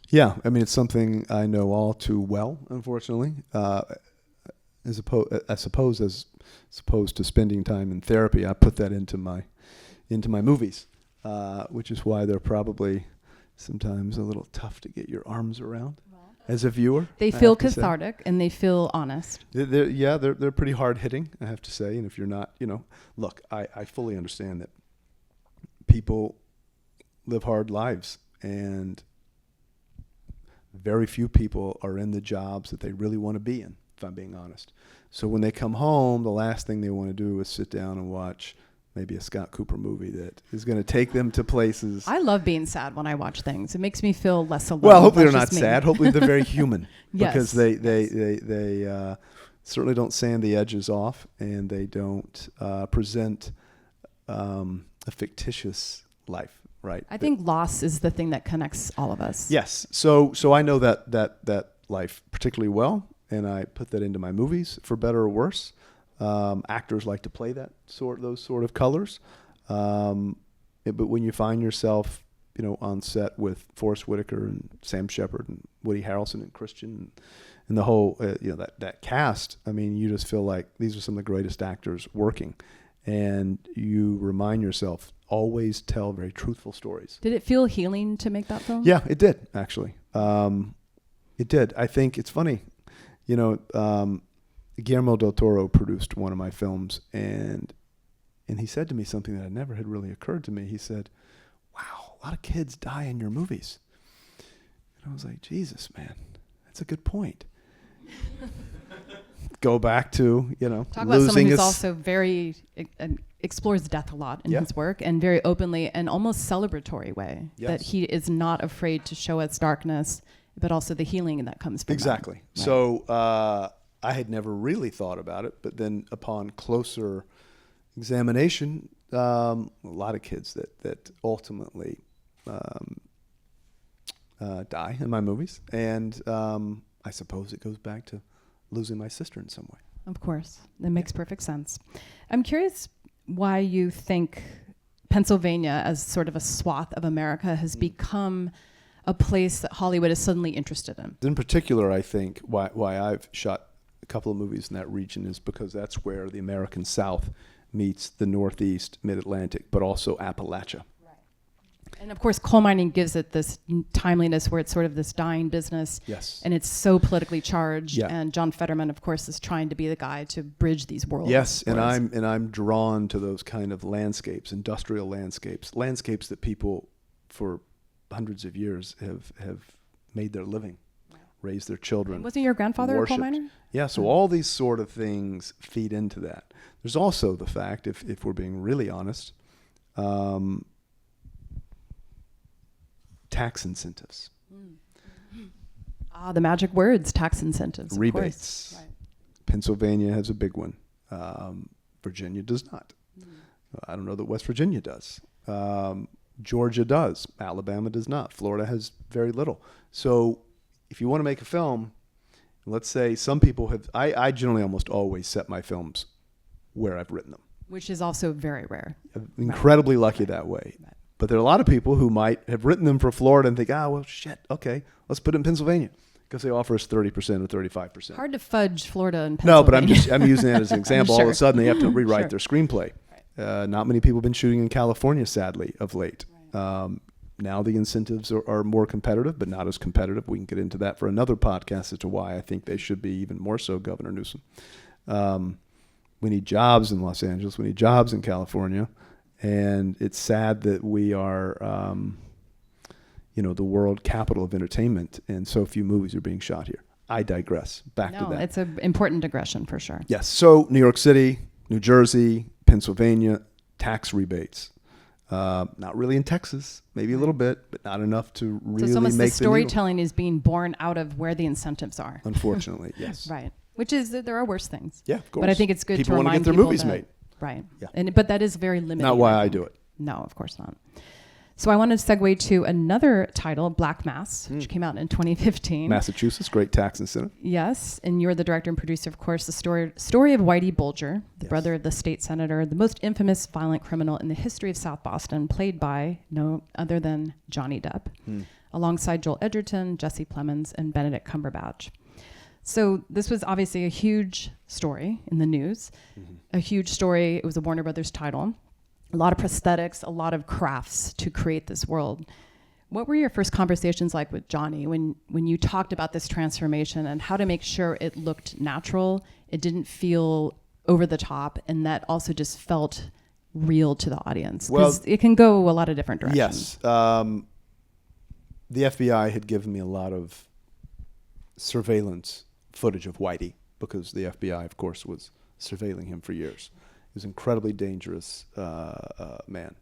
A: Yeah, I mean, it's something I know all too well, unfortunately. As opposed to spending time in therapy, I put that into my movies, which is why they're probably sometimes a little tough to get your arms around as a viewer.
C: They
A: I
C: feel
A: have to say.
C: cathartic and they feel honest.
A: They're pretty hard hitting, I have to say. And if you're not, look, I fully understand that people live hard lives, and very few people are in the jobs that they really want to be in, if I'm being honest. So when they come home, the last thing they want to do is sit down and watch maybe a Scott Cooper movie that is going to take them to places.
C: I love being sad when I watch things. It makes me feel less alone.
A: Well, hopefully they're
C: That's
A: not
C: just me.
A: sad. Hopefully they're very human,
C: Yes.
A: because they certainly don't sand the edges off, and they don't present a fictitious life, right?
C: I think loss is the thing that connects all of us.
A: Yes. So I know that life particularly well, and I put that into my movies for better or worse. Actors like to play those sort of colors, and But when you find yourself, on set with Forrest Whitaker and Sam Shepard and Woody Harrelson and Christian and the whole, that cast, I mean, you just feel like these are some of the greatest actors working. And you remind yourself, always tell very truthful stories.
C: Did it feel healing to make that film?
A: Yeah, it did, actually. It did. I think it's funny. Guillermo del Toro produced one of my films, and he said to me something that never had really occurred to me. He said, wow, a lot of kids die in your movies. And I was like, Jesus, man, that's a good point. Go back to,
C: Talk about someone who's also very, explores death a lot in his work, and very openly and almost celebratory way. Yes. That he is not afraid to show us darkness, but also the healing that comes from
A: exactly. That. Right. So I had never really thought about it, but then upon closer examination, a lot of kids that ultimately die in my movies. And I suppose it goes back to losing my sister in some way.
C: Of course. That makes perfect sense. I'm curious why you think Pennsylvania, as sort of a swath of America, has become a place that Hollywood is suddenly interested in.
A: In particular, I think why I've shot a couple of movies in that region is because that's where the American South meets the Northeast, Mid-Atlantic, but also Appalachia.
C: And of course, coal mining gives it this timeliness where it's sort of this dying business.
A: Yes.
C: And it's so politically charged.
A: Yeah.
C: And John Fetterman, of course, is trying to be the guy to bridge these worlds.
A: Yes, and I'm drawn to those kind of landscapes, industrial landscapes that people for hundreds of years have made their living, raised their children.
C: Wasn't your grandfather
A: worshipped.
C: a coal miner?
A: Yeah, so all these sort of things feed into that. There's also the fact, if we're being really honest, tax incentives.
C: The magic words, tax incentives.
A: Rebates.
C: Of course. Right.
A: Pennsylvania has a big one. Virginia does not. I don't know that West Virginia does. Georgia does. Alabama does not. Florida has very little. So if you want to make a film, let's say some people have, I generally almost always set my films where I've written them.
C: Which is also very rare.
A: Incredibly lucky that way. Right. But there are a lot of people who might have written them for Florida and think, well, shit, okay, let's put it in Pennsylvania because they offer us 30% or 35%.
C: Hard to fudge Florida and Pennsylvania.
A: No, but I'm using that as an example.
C: Sure.
A: All of a sudden they have to rewrite their screenplay. Right. Not many people have been shooting in California, sadly, of late. Right. Now the incentives are more competitive, but not as competitive. We can get into that for another podcast as to why I think they should be even more so, Governor Newsom. We need jobs in Los Angeles. We need jobs in California. And it's sad that we are, the world capital of entertainment, and so few movies are being shot here. I digress. Back to that.
C: No, it's an important digression for sure.
A: Yes. So New York City, New Jersey, Pennsylvania, tax rebates. Not really in Texas, maybe a little bit, but not enough to really make the needle.
C: So some of the storytelling is being born out of where the incentives are.
A: Unfortunately, yes.
C: Right. Which is that there are worse things.
A: Yeah, of course.
C: But I think it's good
A: people
C: to remind
A: people want to get their movies made.
C: Right.
A: Yeah.
C: But that is very limited.
A: Not why I do it.
C: No, of course not. So I want to segue to another title, Black Mass, which came out in 2015.
A: Massachusetts, great tax incentive.
C: Yes, and you're the director and producer, of course, the story of Whitey Bulger, the brother of the state senator, the most infamous violent criminal in the history of South Boston, played by no other than Johnny Depp, alongside Joel Edgerton, Jesse Plemons, and Benedict Cumberbatch. So this was obviously a huge story in the news, a huge story. It was a Warner Brothers title. A lot of prosthetics, a lot of crafts to create this world. What were your first conversations like with Johnny when you talked about this transformation and how to make sure it looked natural, it didn't feel over the top, and that also just felt real to the audience? Because it can go a lot of different directions.
A: Yes. The FBI had given me a lot of surveillance footage of Whitey because the FBI, of course, was surveilling him for years. He was an incredibly dangerous man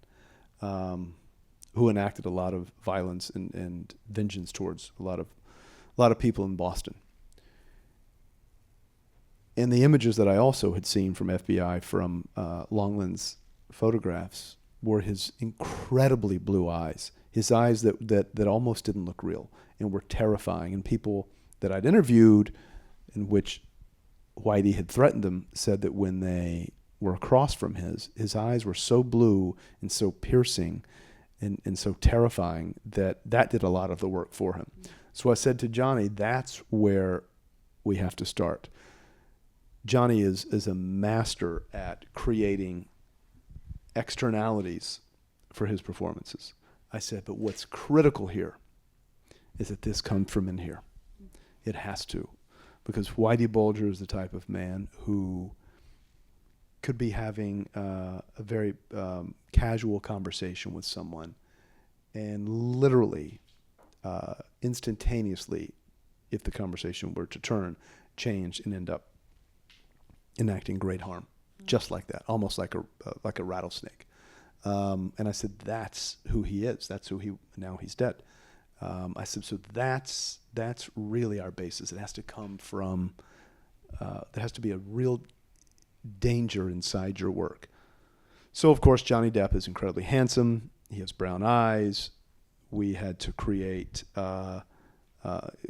A: who enacted a lot of violence and vengeance towards a lot of people in Boston. And the images that I also had seen from FBI from Longland's photographs were his incredibly blue eyes, his eyes that almost didn't look real and were terrifying. And people that I'd interviewed in which Whitey had threatened them said that when were across from his eyes were so blue and so piercing and so terrifying that did a lot of the work for him. So I said to Johnny, that's where we have to start. Johnny is a master at creating externalities for his performances. I said, but what's critical here is that this comes from in here. It has to. Because Whitey Bulger is the type of man who could be having a very casual conversation with someone and literally, instantaneously, if the conversation were to turn, change and end up enacting great harm, just like that, almost like a rattlesnake. And I said, that's who he is. That's who now he's dead. I said, so that's really our basis. It has to come from, there has to be a real danger inside your work. So, of course, Johnny Depp is incredibly handsome. He has brown eyes. We had to create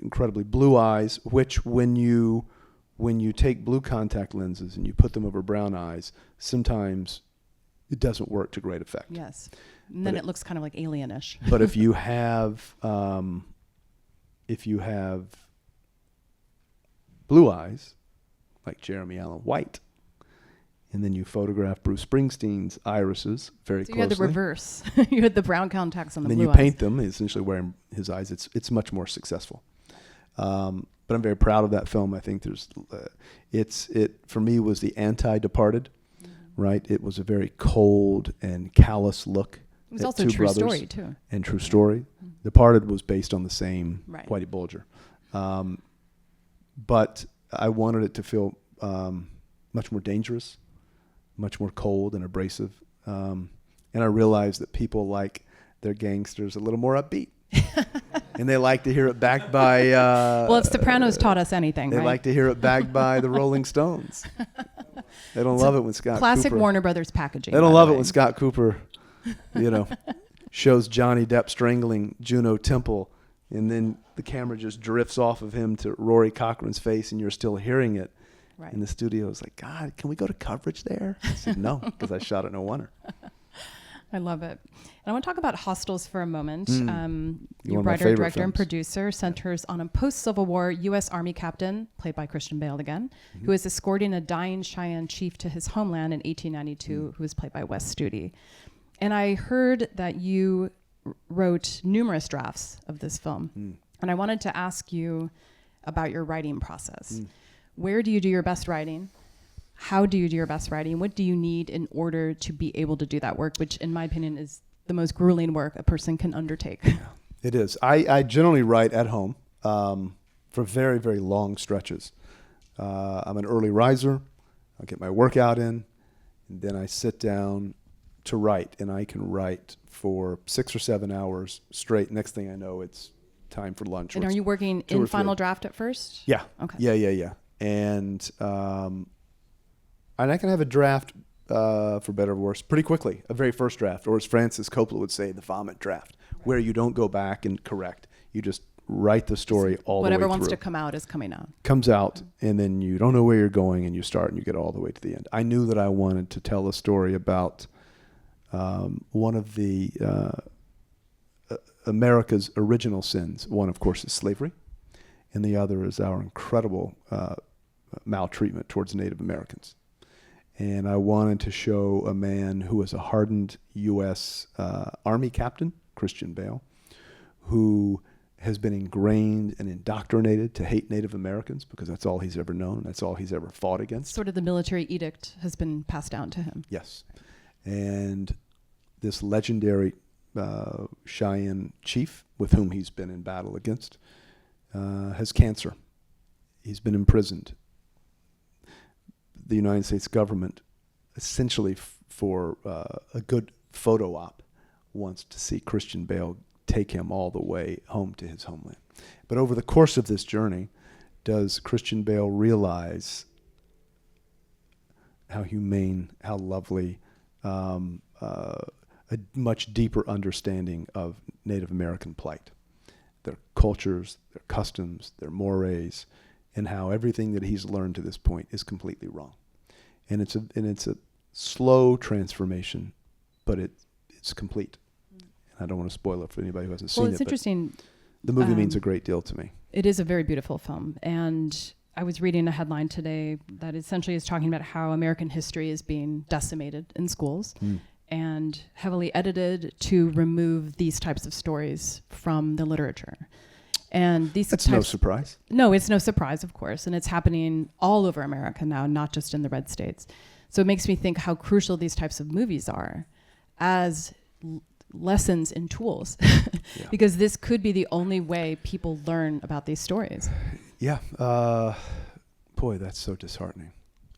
A: incredibly blue eyes, which when you take blue contact lenses and you put them over brown eyes, sometimes it doesn't work to great effect.
C: Yes. And then it looks kind of like alienish.
A: But if you have blue eyes, like Jeremy Allen White, and then you photograph Bruce Springsteen's irises very closely.
C: You had the reverse. You had the brown contacts on the blue eyes.
A: And then you paint them, essentially wearing his eyes. It's much more successful. But I'm very proud of that film. I think there's, it for me was the anti-Departed, right? It was a very cold and callous look.
C: It was also a true story too.
A: And true story. Departed was based on the same Whitey Bulger. But I wanted it to feel much more dangerous, much more cold and abrasive. And I realized that people like their gangsters a little more upbeat. And they like to hear it backed by...
C: well, if Sopranos taught us anything,
A: they like to hear it backed by the Rolling Stones. They don't love it when Scott
C: classic
A: Cooper...
C: Warner Brothers packaging.
A: They don't love it when Scott Cooper, shows Johnny Depp strangling Juno Temple, and then the camera just drifts off of him to Rory Cochran's face, and you're still hearing it. Right. And the studio is like, God, can we go to coverage there? I said, no, because I shot at No Wonder.
C: I love it. And I want to talk about Hostels for a moment.
A: Your
C: writer, director, and producer centers on a post-Civil War U.S. Army captain, played by Christian Bale again, who is escorting a dying Cheyenne chief to his homeland in 1892, who was played by Wes Studi. And I heard that you wrote numerous drafts of this film. And I wanted to ask you about your writing process. Where do you do your best writing? How do you do your best writing? What do you need in order to be able to do that work, which in my opinion is the most grueling work a person can undertake?
A: It is. I generally write at home for very, very long stretches. I'm an early riser. I'll get my workout in, and then I sit down to write, and I can write for 6 or 7 hours straight. Next thing I know, it's time for lunch.
C: And are you working in final draft at first?
A: Yeah.
C: Okay.
A: Yeah. And I can have a draft, for better or worse, pretty quickly, a very first draft, or as Francis Coppola would say, the vomit draft, where you don't go back and correct. You just write the story all the way through.
C: Whatever wants to come out is coming out.
A: Comes out, and then you don't know where you're going, and you start, and you get all the way to the end. I knew that I wanted to tell a story about one of the America's original sins. One, of course, is slavery, and the other is our incredible maltreatment towards Native Americans. And I wanted to show a man who was a hardened U.S. Army captain, Christian Bale, who has been ingrained and indoctrinated to hate Native Americans because that's all he's ever known. That's all he's ever fought against.
C: Sort of the military edict has been passed down to him.
A: Yes. And this legendary Cheyenne chief with whom he's been in battle against has cancer. He's been imprisoned. The United States government, essentially for a good photo op, wants to see Christian Bale take him all the way home to his homeland. But over the course of this journey, does Christian Bale realize how humane, how lovely, a much deeper understanding of Native American plight, their cultures, their customs, their mores, and how everything that he's learned to this point is completely wrong. And it's slow transformation, but it's complete. And I don't want to spoil it for anybody who hasn't seen it.
C: Well, it's interesting.
A: The movie means a great deal to me.
C: It is a very beautiful film. And I was reading a headline today that essentially is talking about how American history is being decimated in schools and heavily edited to remove these types of stories from the literature. And
A: That's no surprise.
C: No, it's no surprise, of course. And it's happening all over America now, not just in the red states. So it makes me think how crucial these types of movies are as lessons and tools, because this could be the only way people learn about these stories.
A: Yeah. Boy, that's so disheartening.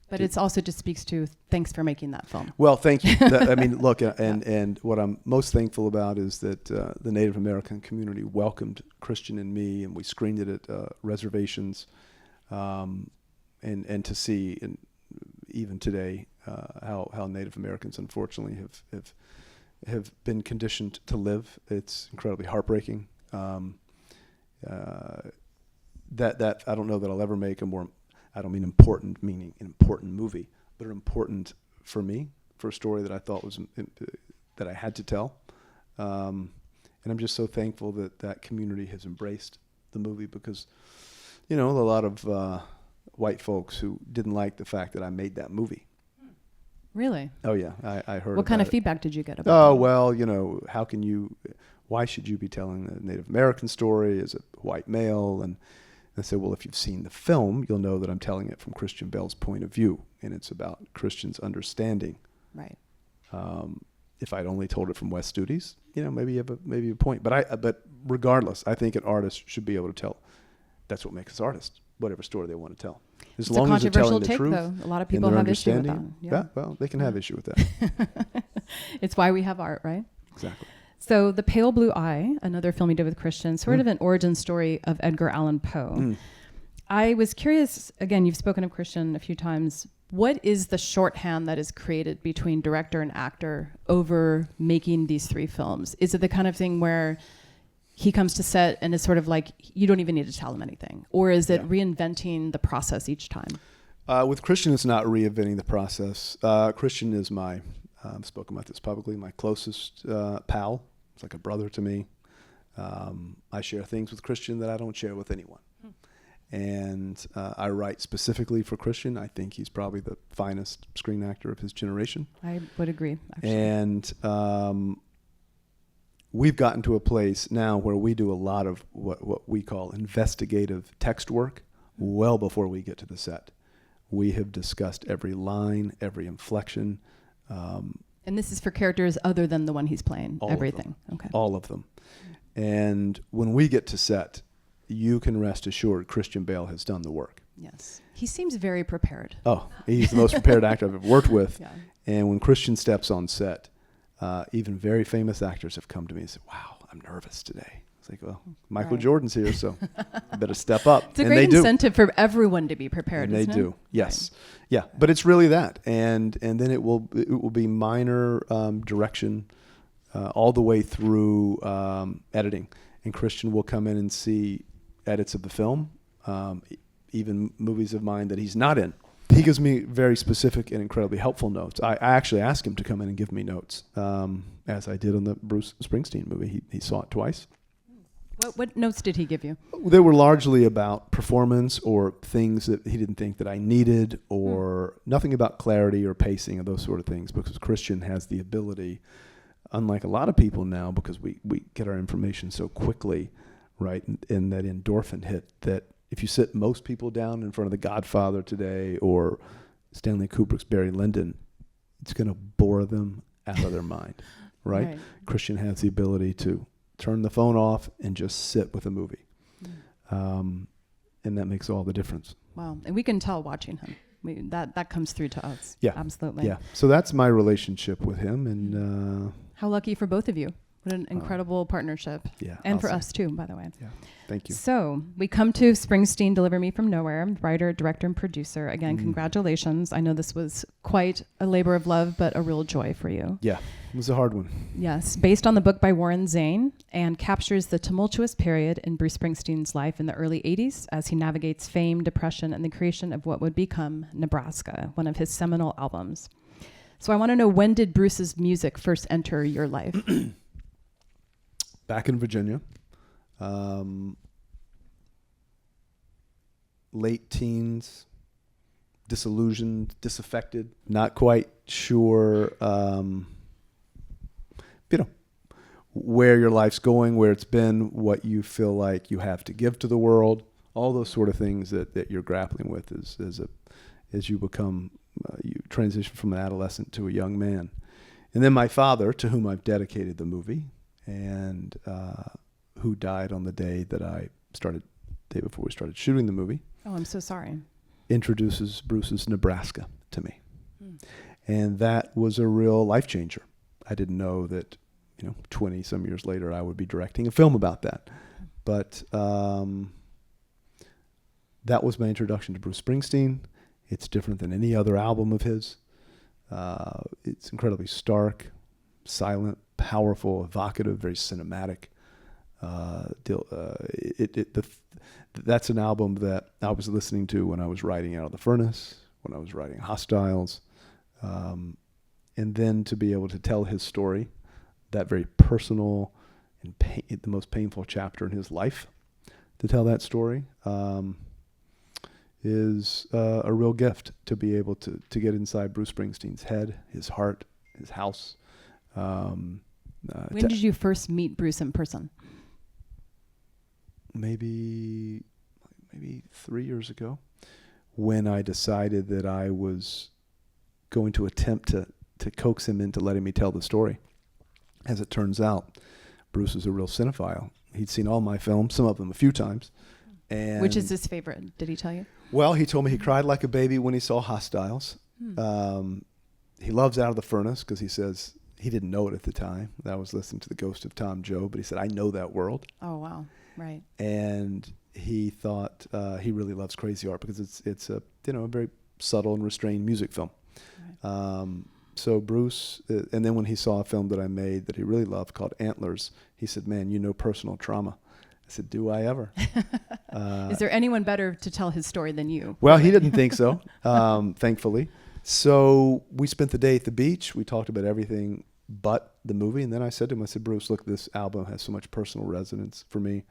C: But it's also just speaks to thanks for making that film.
A: Well, thank you. I mean, look, and what I'm most thankful about is that the Native American community welcomed Christian and me, and we screened it at reservations, and to see, and even today, how Native Americans unfortunately have been conditioned to live. It's incredibly heartbreaking. That I don't know that I'll ever make a more, I don't mean important, meaning an important movie, but important for me, for a story that I thought was, that I had to tell. And I'm just so thankful that community has embraced the movie, because, a lot of white folks who didn't like the fact that I made that movie.
C: Really?
A: Oh yeah, I heard.
C: What kind of
A: it.
C: feedback did you get about
A: Oh,
C: that?
A: well, how can you, why should you be telling the Native American story as a white male? And I said, well, if you've seen the film, you'll know that I'm telling it from Christian Bale's point of view, and it's about Christian's understanding.
C: Right.
A: If I'd only told it from West Studies, maybe you have a point. But regardless, I think an artist should be able to tell. That's what makes us artists, whatever story they want to tell. As
C: It's
A: long
C: a
A: as they're telling
C: controversial
A: the
C: take,
A: truth,
C: though. A lot of
A: and
C: people
A: their
C: have issue with that.
A: understanding.
C: Yeah.
A: Well, they can have issue with that.
C: It's why we have art, right?
A: Exactly.
C: So The Pale Blue Eye, another film you did with Christian, sort of an origin story of Edgar Allan Poe. I was curious, again, you've spoken of Christian a few times. What is the shorthand that is created between director and actor over making these three films? Is it the kind of thing where he comes to set and it's sort of like, you don't even need to tell him anything? Or is it reinventing the process each time?
A: With Christian, it's not reinventing the process. Christian is I've spoken about this publicly, my closest pal. It's like a brother to me. I share things with Christian that I don't share with anyone. And I write specifically for Christian. I think he's probably the finest screen actor of his generation.
C: I would agree, actually.
A: And we've gotten to a place now where we do a lot of what we call investigative text work well before we get to the set. We have discussed every line, every inflection.
C: And this is for characters other than the one he's playing, everything. Okay.
A: All of them. And when we get to set, you can rest assured Christian Bale has done the work.
C: Yes. He seems very prepared.
A: Oh, he's the most prepared actor I've ever worked with.
C: Yeah.
A: And when Christian steps on set, even very famous actors have come to me and said, wow, I'm nervous today. It's like, well, Michael Jordan's here, so I better step up.
C: It's a great incentive for everyone to be prepared,
A: and
C: isn't
A: they
C: it?
A: do. Yes.
C: Right.
A: Yeah. But it's really that. And then it will be minor direction all the way through editing. And Christian will come in and see edits of the film, even movies of mine that he's not in. He gives me very specific and incredibly helpful notes. I actually asked him to come in and give me notes, as I did on the Bruce Springsteen movie. He saw it twice.
C: What notes did he give you?
A: They were largely about performance or things that he didn't think that I needed, or nothing about clarity or pacing or those sort of things, because Christian has the ability, unlike a lot of people now, because we get our information so quickly, right, in that endorphin hit, that if you sit most people down in front of The Godfather today or Stanley Kubrick's Barry Lyndon, it's going to bore them out of their mind, right? Christian has the ability to turn the phone off and just sit with a movie. And that makes all the difference.
C: Wow. And we can tell watching him. That comes through to us.
A: Yeah.
C: Absolutely.
A: Yeah. So that's my relationship with him. And
C: how lucky for both of you. What an incredible partnership.
A: Yeah.
C: And for us too, by the way.
A: Yeah. Thank you.
C: So we come to Springsteen, Deliver Me From Nowhere, writer, director, and producer. Again, congratulations. I know this was quite a labor of love, but a real joy for you.
A: Yeah. It was a hard one.
C: Yes. Based on the book by Warren Zane, and captures the tumultuous period in Bruce Springsteen's life in the early 80s as he navigates fame, depression, and the creation of what would become Nebraska, one of his seminal albums. So I want to know, when did Bruce's music first enter your life?
A: Back in Virginia, late teens, disillusioned, disaffected, not quite sure, where your life's going, where it's been, what you feel like you have to give to the world, all those sort of things that you're grappling with as you become, you transition from an adolescent to a young man. And then my father, to whom I've dedicated the movie, and who died on the day before we started shooting the movie.
C: Oh, I'm so sorry.
A: Introduces Bruce's Nebraska to me. And that was a real life changer. I didn't know that, 20 some years later, I would be directing a film about that. But that was my introduction to Bruce Springsteen. It's different than any other album of his. It's incredibly stark, silent, powerful, evocative, very cinematic. That's an album that I was listening to when I was writing Out of the Furnace, when I was writing Hostiles, and then to be able to tell his story, that very personal and the most painful chapter in his life, to tell that story is a real gift, to be able to get inside Bruce Springsteen's head, his heart, his house.
C: When did you first meet Bruce in person?
A: Maybe 3 years ago, when I decided that I was going to attempt to coax him into letting me tell the story. As it turns out, Bruce is a real cinephile. He'd seen all my films, some of them a few times. And
C: which is his favorite? Did he tell you?
A: Well, he told me he cried like a baby when he saw Hostiles. He loves Out of the Furnace because he says he didn't know it at the time. I was listening to The Ghost of Tom Joad, but he said, I know that world.
C: Oh, wow. Right.
A: And he thought he really loves Crazy Art because it's a very subtle and restrained music film. Right. So Bruce, and then when he saw a film that I made that he really loved called Antlers, he said, man, personal trauma. I said, do I ever?
C: Is there anyone better to tell his story than you?
A: Well, he didn't think so, thankfully. So we spent the day at the beach. We talked about everything but the movie. And then I said to him, Bruce, look, this album has so much personal resonance for me.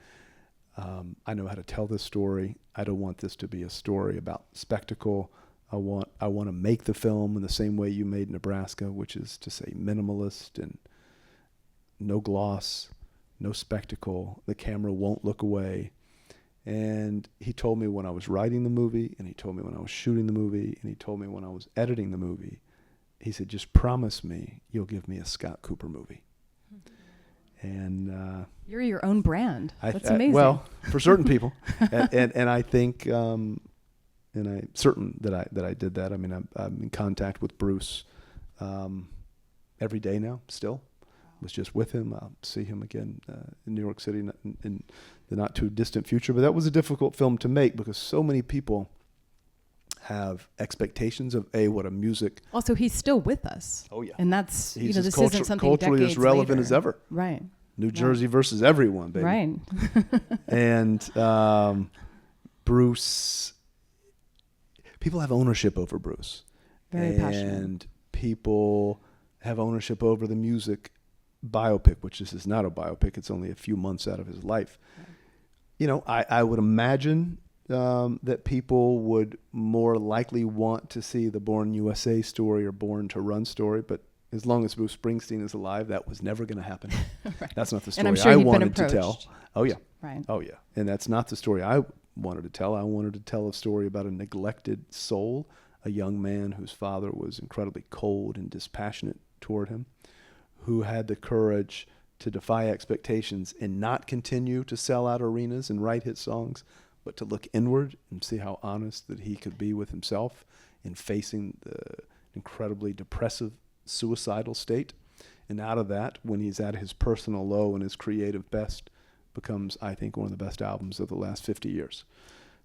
A: I know how to tell this story. I don't want this to be a story about spectacle. I want to make the film in the same way you made Nebraska, which is to say minimalist and no gloss, no spectacle. The camera won't look away. And he told me when I was writing the movie, and he told me when I was shooting the movie, and he told me when I was editing the movie, he said, just promise me you'll give me a Scott Cooper movie. And
C: you're your own brand. That's amazing.
A: Well, for certain people. and I think, and I'm certain that I did that. I mean, I'm in contact with Bruce every day now, still. Was just with him. I'll see him again in New York City in the not too distant future. But that was a difficult film to make because so many people have expectations of what a music.
C: Also, he's still with us.
A: Oh yeah,
C: and that's
A: this
C: isn't something
A: culturally as relevant
C: later.
A: As ever.
C: Right.
A: New Jersey versus everyone, baby.
C: Right.
A: And Bruce, people have ownership over Bruce.
C: Very passionate.
A: And people have ownership over the music biopic, which this is not a biopic. It's only a few months out of his life. Right. I would imagine that people would more likely want to see the Born USA story or Born to Run story, but as long as Bruce Springsteen is alive, that was never going to happen. Right. That's not the story
C: and I'm sure
A: I
C: you've
A: wanted
C: been
A: to tell. Oh yeah.
C: Right.
A: Oh yeah. And that's not the story I wanted to tell. I wanted to tell a story about a neglected soul, a young man whose father was incredibly cold and dispassionate toward him, who had the courage to defy expectations and not continue to sell out arenas and write hit songs, but to look inward and see how honest that he could be with himself in facing the incredibly depressive, suicidal state. And out of that, when he's at his personal low and his creative best, becomes, I think, one of the best albums of the last 50 years.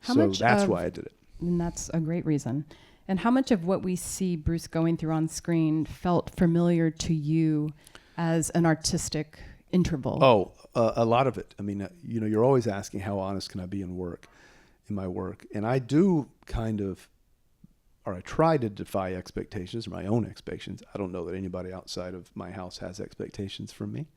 A: That's why I did it.
C: And that's a great reason. And how much of what we see Bruce going through on screen felt familiar to you as an artistic interval?
A: Oh, a lot of it. I mean, you're always asking how honest can I be in my work. And I do kind of or I try to defy expectations, my own expectations. I don't know that anybody outside of my house has expectations from me,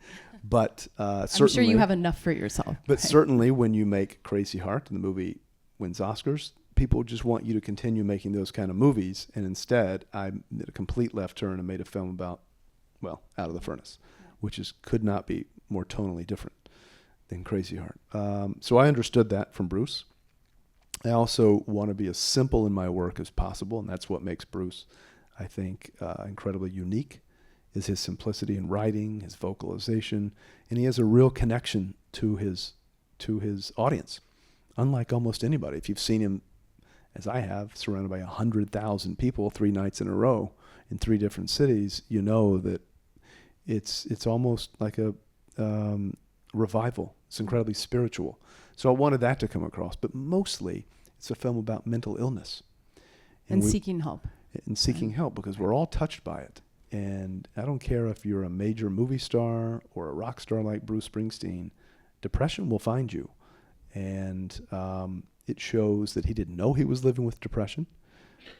A: but
C: I'm
A: certainly,
C: sure you have enough for yourself.
A: But certainly, when you make Crazy Heart and the movie wins Oscars, people just want you to continue making those kind of movies. And instead, I did a complete left turn and made a film about, well, Out of the Furnace, which could not be more tonally different than Crazy Heart. So I understood that from Bruce. I also want to be as simple in my work as possible, and that's what makes Bruce, I think, incredibly unique, is his simplicity in writing, his vocalization, and he has a real connection to his audience, unlike almost anybody. If you've seen him, as I have, surrounded by 100,000 people 3 nights in a row in 3 different cities, you know that it's almost like a revival. It's incredibly spiritual. So I wanted that to come across, but mostly it's a film about mental illness.
C: And seeking help.
A: And seeking help, because we're all touched by it. And I don't care if you're a major movie star or a rock star like Bruce Springsteen, depression will find you. And it shows that he didn't know he was living with depression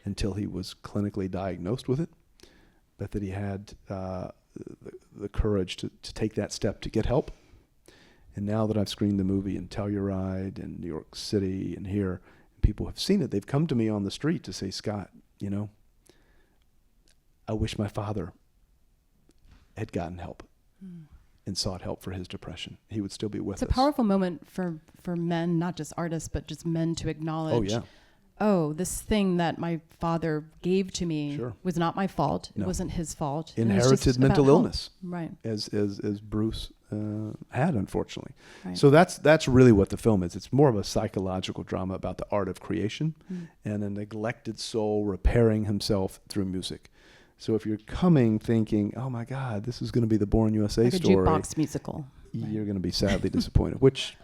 A: until he was clinically diagnosed with it, but that he had the courage to take that step to get help. And now that I've screened the movie in Telluride and New York City and here, and people have seen it, they've come to me on the street to say, Scott, you know, I wish my father had gotten help and sought help for his depression. He would still be with us.
C: It's a powerful moment for men, not just artists, but just men to acknowledge, this thing that my father gave to me was not my fault. No. It wasn't his fault.
A: Inherited mental illness.
C: Right.
A: As Bruce had, unfortunately. Right. So that's really what the film is. It's more of a psychological drama about the art of creation and a neglected soul repairing himself through music. So if you're coming thinking, oh my God, this is going to be the Born USA story.
C: Like a jukebox musical.
A: You're going to be sadly disappointed, which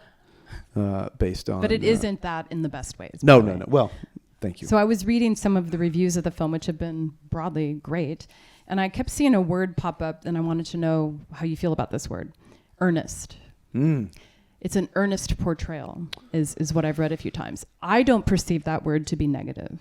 A: based on...
C: But it isn't that in the best ways.
A: No. Well, thank you.
C: So I was reading some of the reviews of the film, which have been broadly great. And I kept seeing a word pop up, and I wanted to know how you feel about this word. Earnest. It's an earnest portrayal, is what I've read a few times. I don't perceive that word to be negative.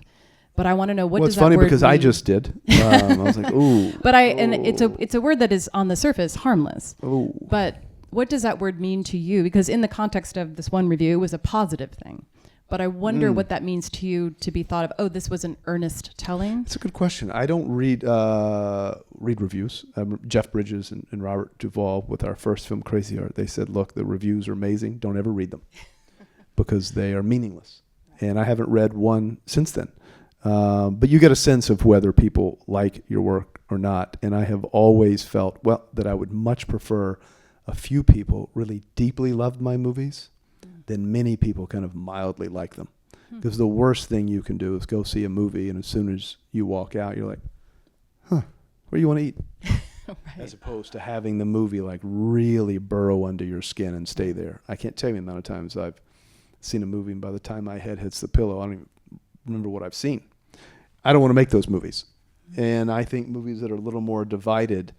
C: But I want to know what does that word mean?
A: It's funny because I just did. I was like, ooh.
C: But it's a word that is on the surface harmless.
A: Ooh.
C: But what does that word mean to you? Because in the context of this one review, it was a positive thing. But I wonder what that means to you to be thought of, this was an earnest telling.
A: It's a good question. I don't read reviews. Jeff Bridges and Robert Duvall with our first film, Crazy Heart, they said, look, the reviews are amazing. Don't ever read them because they are meaningless. And I haven't read one since then. But you get a sense of whether people like your work or not. And I have always felt, that I would much prefer a few people really deeply loved my movies than many people kind of mildly like them. Because the worst thing you can do is go see a movie, and as soon as you walk out, you're like, where do you want to eat?
C: Right.
A: As opposed to having the movie like really burrow under your skin and stay there. I can't tell you the amount of times I've seen a movie, and by the time my head hits the pillow, I don't even remember what I've seen. I don't want to make those movies. And I think movies that are a little more divided,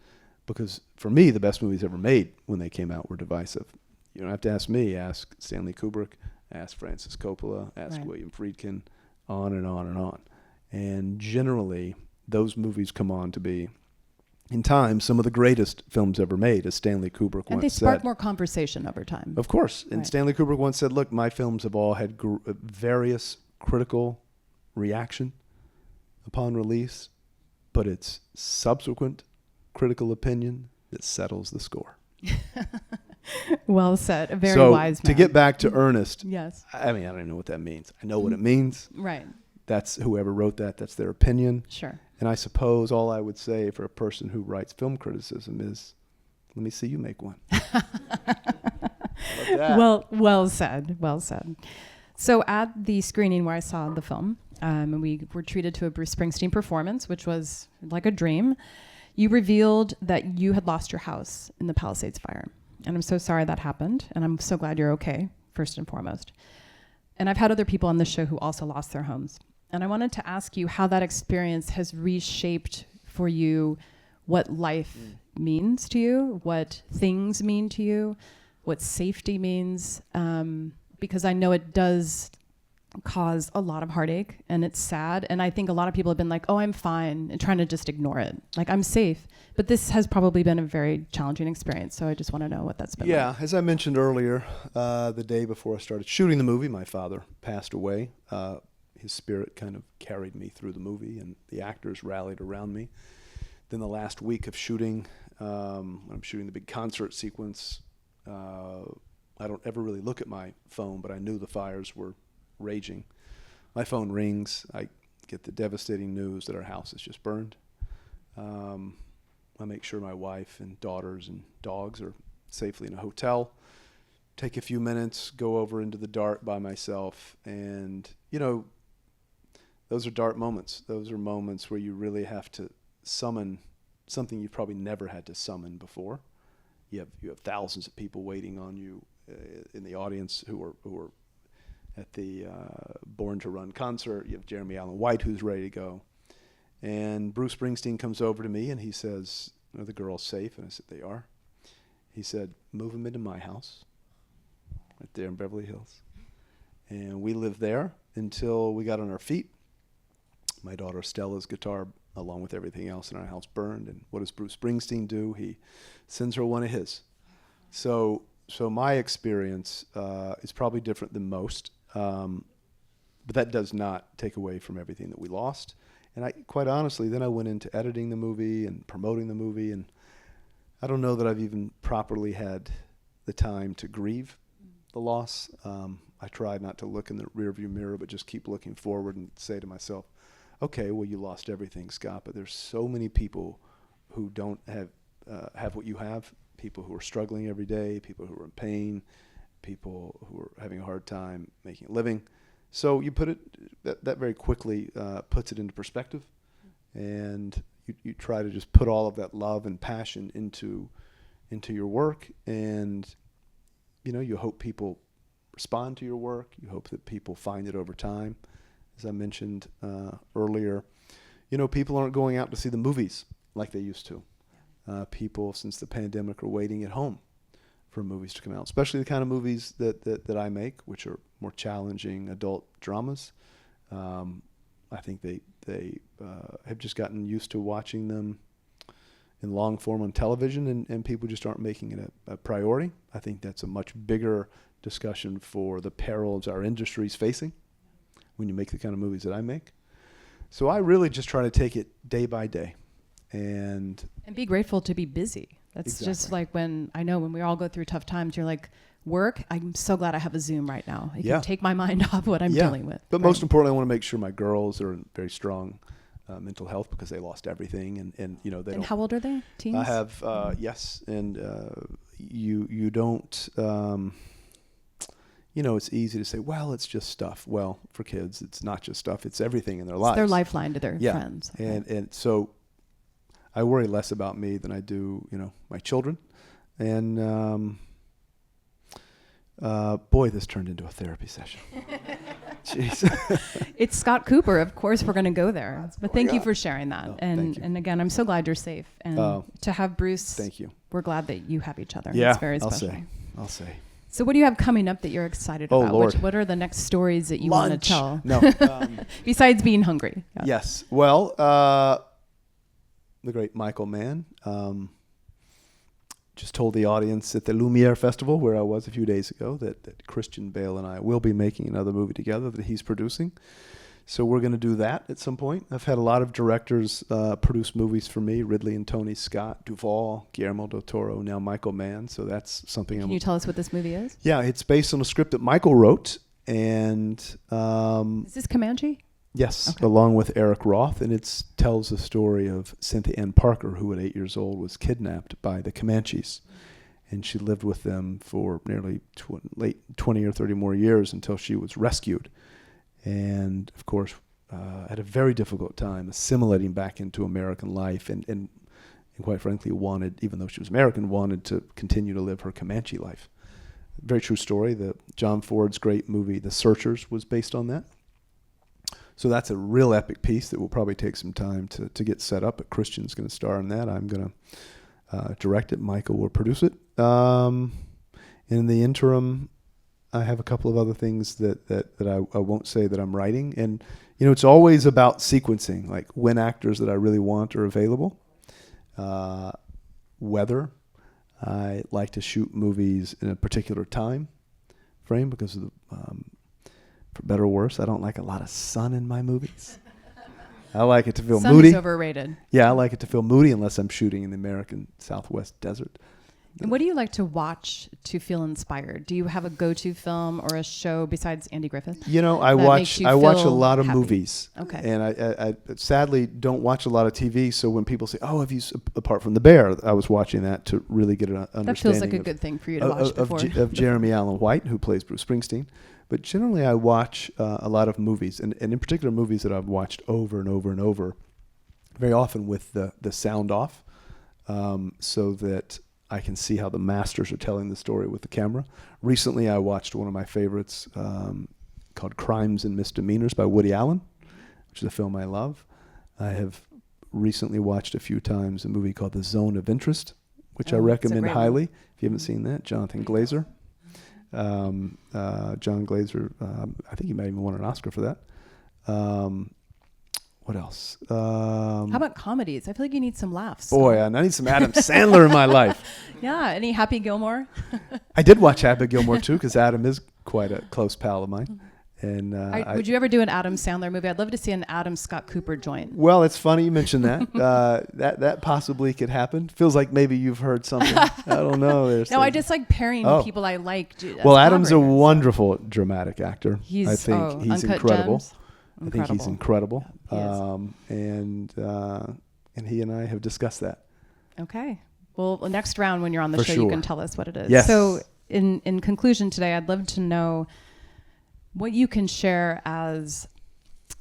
A: because for me, the best movies ever made when they came out were divisive. You don't have to ask me. Ask Stanley Kubrick, ask Francis Coppola, ask William Friedkin, on and on and on. And generally, those movies come on to be, in time, some of the greatest films ever made, as Stanley Kubrick once said.
C: And they spark more conversation over time.
A: Of course. And Stanley Kubrick once said, look, my films have all had various critical reaction upon release, but it's subsequent critical opinion that settles the score.
C: Well said. A very wise man.
A: To get back to earnest,
C: yes.
A: I mean, I don't even know what that means. I know what it means.
C: Right.
A: That's whoever wrote that. That's their opinion.
C: Sure.
A: And I suppose all I would say for a person who writes film criticism is, let me see you make one. How about that?
C: Well said. Well said. So at the screening where I saw the film, and we were treated to a Bruce Springsteen performance, which was like a dream. You revealed that you had lost your house in the Palisades fire. And I'm so sorry that happened. And I'm so glad you're okay, first and foremost. And I've had other people on this show who also lost their homes. And I wanted to ask you how that experience has reshaped for you what life means to you, what things mean to you, what safety means. Because I know it does cause a lot of heartache, and it's sad. And I think a lot of people have been like, oh, I'm fine, and trying to just ignore it. Like, I'm safe. But this has probably been a very challenging experience. So I just want to know what that's been
A: Yeah,
C: like.
A: as I mentioned earlier, the day before I started shooting the movie, my father passed away. His spirit kind of carried me through the movie, and the actors rallied around me. Then the last week of shooting, when I'm shooting the big concert sequence, I don't ever really look at my phone, but I knew the fires were raging. My phone rings. I get the devastating news that our house is just burned. I make sure my wife and daughters and dogs are safely in a hotel. Take a few minutes, go over into the dark by myself, and those are dark moments. Those are moments where you really have to summon something you've probably never had to summon before. You have thousands of people waiting on you in the audience who are at the Born to Run concert. You have Jeremy Allen White who's ready to go. And Bruce Springsteen comes over to me and he says, "Are the girls safe?" And I said, "They are." He said, "Move them into my house right there in Beverly Hills." And we lived there until we got on our feet. My daughter Stella's guitar, along with everything else in our house, burned. And what does Bruce Springsteen do? He sends her one of his. So my experience is probably different than most, but that does not take away from everything that we lost. And I, quite honestly, then I went into editing the movie and promoting the movie, and I don't know that I've even properly had the time to grieve the loss. I tried not to look in the rearview mirror, but just keep looking forward and say to myself, okay, well, you lost everything, Scott, but there's so many people who don't have what you have, people who are struggling every day, people who are in pain, people who are having a hard time making a living. So you put it, that very quickly puts it into perspective, and you try to just put all of that love and passion into your work, and you hope people respond to your work. You hope that people find it over time. As I mentioned earlier, people aren't going out to see the movies like they used to. People, since the pandemic, are waiting at home for movies to come out, especially the kind of movies that I make, which are more challenging adult dramas. I think they have just gotten used to watching them in long form on television, and people just aren't making it a priority. I think that's a much bigger discussion for the perils our industry is facing when you make the kind of movies that I make. So I really just try to take it day by day and
C: be grateful to be busy. That's
A: Exactly.
C: just like when we all go through tough times, you're like, work, I'm so glad I have a Zoom right now. It can take my mind off what I'm dealing with.
A: But most importantly, I want to make sure my girls are in very strong mental health, because they lost everything, and they
C: And
A: don't.
C: how old are they? Teens?
A: I have yes, and you don't. It's easy to say, well, it's just stuff. Well, for kids, it's not just stuff; it's everything in their lives.
C: It's their lifeline to their friends.
A: And so I worry less about me than I do, my children. And boy, this turned into a therapy session. Jeez.
C: It's Scott Cooper. Of course, we're going to go there. But thank you
A: God.
C: for sharing that.
A: Oh, thank you.
C: And again, I'm so glad you're safe. And to have Bruce,
A: Thank you.
C: we're glad that you have each other.
A: Yeah,
C: It's very special.
A: I'll say.
C: So what do you have coming up that you're excited
A: Oh,
C: about?
A: Lord.
C: What are the next stories that you want to tell?
A: No.
C: Besides being hungry. Yeah.
A: Yes. Well, the great Michael Mann just told the audience at the Lumiere Festival, where I was a few days ago, that Christian Bale and I will be making another movie together that he's producing. So we're going to do that at some point. I've had a lot of directors produce movies for me: Ridley and Tony Scott, Duvall, Guillermo del Toro, now Michael Mann. So that's something.
C: Can you tell us what this movie is?
A: Yeah, it's based on a script that Michael wrote, and
C: Is this Comanche?
A: yes,
C: Okay.
A: along with Eric Roth, and it tells the story of Cynthia Ann Parker, who at 8 years old was kidnapped by the Comanches, and she lived with them for nearly late 20 or 30 more years until she was rescued. And, of course, had a very difficult time assimilating back into American life, and quite frankly wanted, even though she was American, wanted to continue to live her Comanche life. Very true story. John Ford's great movie, The Searchers, was based on that. So that's a real epic piece that will probably take some time to get set up, but Christian's going to star in that. I'm going to direct it. Michael will produce it. In the interim, I have a couple of other things that I won't say that I'm writing. And, it's always about sequencing, like when actors that I really want are available. Weather. I like to shoot movies in a particular time frame because of the, for better or worse, I don't like a lot of sun in my movies. I like it to feel
C: Sun
A: moody.
C: is overrated.
A: Yeah, I like it to feel moody unless I'm shooting in the American Southwest desert.
C: And what do you like to watch to feel inspired? Do you have a go-to film or a show besides Andy Griffith?
A: I watch a lot of movies.
C: Okay.
A: And I sadly don't watch a lot of TV. So when people say, "Oh, have you?" Apart from The Bear, I was watching that to really get an understanding.
C: That feels like a good thing for you to watch before.
A: Of Jeremy Allen White, who plays Bruce Springsteen. But generally, I watch a lot of movies, and in particular, movies that I've watched over and over and over, very often with the sound off, so that I can see how the masters are telling the story with the camera. Recently, I watched one of my favorites called Crimes and Misdemeanors by Woody Allen, which is a film I love. I have recently watched a few times a movie called The Zone of Interest, which I recommend highly. If you haven't seen that, Jonathan Glazer. John Glazer, I think he might even won an Oscar for that. What else?
C: How about comedies? I feel like you need some laughs.
A: Boy, I need some Adam Sandler in my life.
C: Yeah, any Happy Gilmore?
A: I did watch Happy Gilmore too, because Adam is quite a close pal of mine. And
C: would you ever do an Adam Sandler movie? I'd love to see an Adam Scott Cooper joint.
A: Well, it's funny you mentioned that. That possibly could happen. Feels like maybe you've heard something. I don't know.
C: I just like pairing people I like.
A: Well, Adam's a wonderful dramatic actor.
C: I
A: think he's
C: Uncut
A: incredible.
C: Gems.
A: I think he's incredible.
C: Yeah, he
A: is. And he and I have discussed that.
C: Okay. Well, next round when you're on the
A: For
C: show,
A: sure.
C: you can tell us what it is.
A: Yes.
C: So in conclusion today, I'd love to know what you can share as,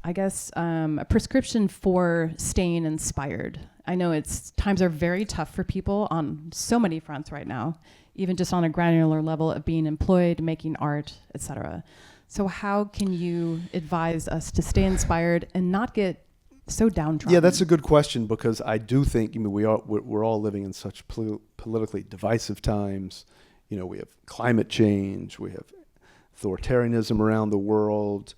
C: I guess, a prescription for staying inspired. I know times are very tough for people on so many fronts right now, even just on a granular level of being employed, making art, etc. So how can you advise us to stay inspired and not get so downtrodden?
A: Yeah, that's a good question, because I do think we're all living in such politically divisive times. We have climate change, we have authoritarianism around the world,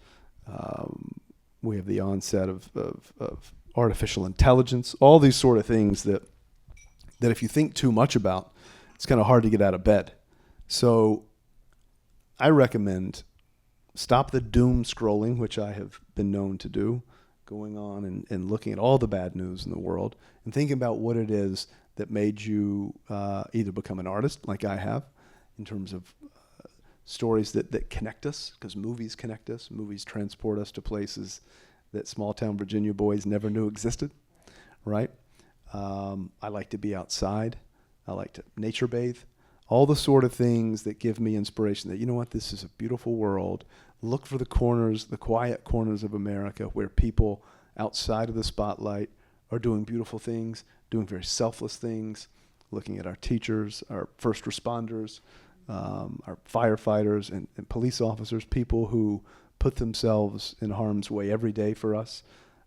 A: we have the onset of artificial intelligence, all these sort of things that if you think too much about, it's kind of hard to get out of bed. So I recommend stop the doom scrolling, which I have been known to do, going on and looking at all the bad news in the world and thinking about what it is that made you either become an artist, like I have, in terms of stories that connect us, because movies connect us. Movies transport us to places that small-town Virginia boys never knew existed, right? I like to be outside. I like to nature bathe. All the sort of things that give me inspiration that, this is a beautiful world. Look for the quiet corners of America where people outside of the spotlight are doing beautiful things, doing very selfless things, looking at our teachers, our first responders, our firefighters and police officers, people who put themselves in harm's way every day for us.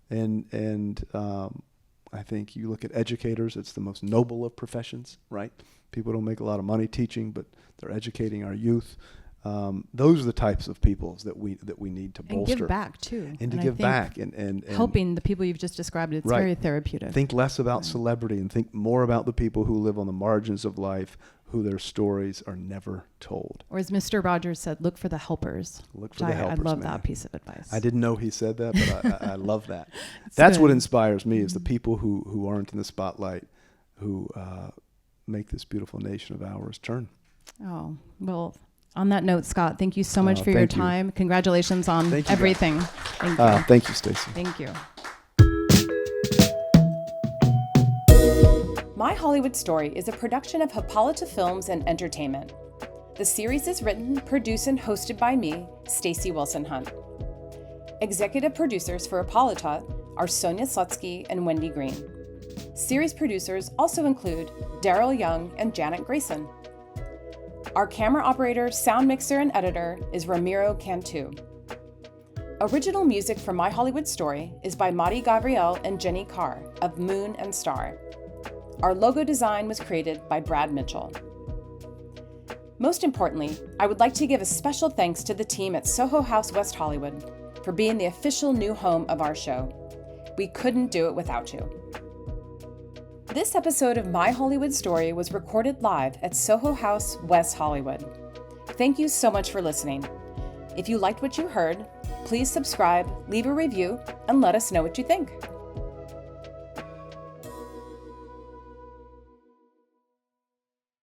A: And I think you look at educators, it's the most noble of professions, right? People don't make a lot of money teaching, but they're educating our youth. Those are the types of people that we need to bolster.
C: And give back, too.
A: And to give back. And
C: helping the people you've just described, it's
A: right.
C: very therapeutic.
A: Think less about celebrity and think more about the people who live on the margins of life, who their stories are never told.
C: Or as Mr. Rogers said, look for the helpers.
A: Look for the helpers,
C: I love
A: man.
C: that piece of advice.
A: I didn't know he said that, but I love that. That's
C: good.
A: what inspires me, is the people who aren't in the spotlight, who make this beautiful nation of ours turn.
C: Oh, well, on that note, Scott, thank you so much for your time. Congratulations on everything. Thank you.
A: Thank you, Stacey.
C: Thank you.
B: My Hollywood Story is a production of Hippolyta Films and Entertainment. The series is written, produced, and hosted by me, Stacey Wilson Hunt. Executive producers for Hippolyta are Sonia Slutsky and Wendy Green. Series producers also include Daryl Young and Janet Grayson. Our camera operator, sound mixer, and editor is Ramiro Cantu. Original music for My Hollywood Story is by Madi Gabriel and Jenny Carr of Moon and Star. Our logo design was created by Brad Mitchell. Most importantly, I would like to give a special thanks to the team at Soho House West Hollywood for being the official new home of our show. We couldn't do it without you. This episode of My Hollywood Story was recorded live at Soho House West Hollywood. Thank you so much for listening. If you liked what you heard, please subscribe, leave a review, and let us know what you think.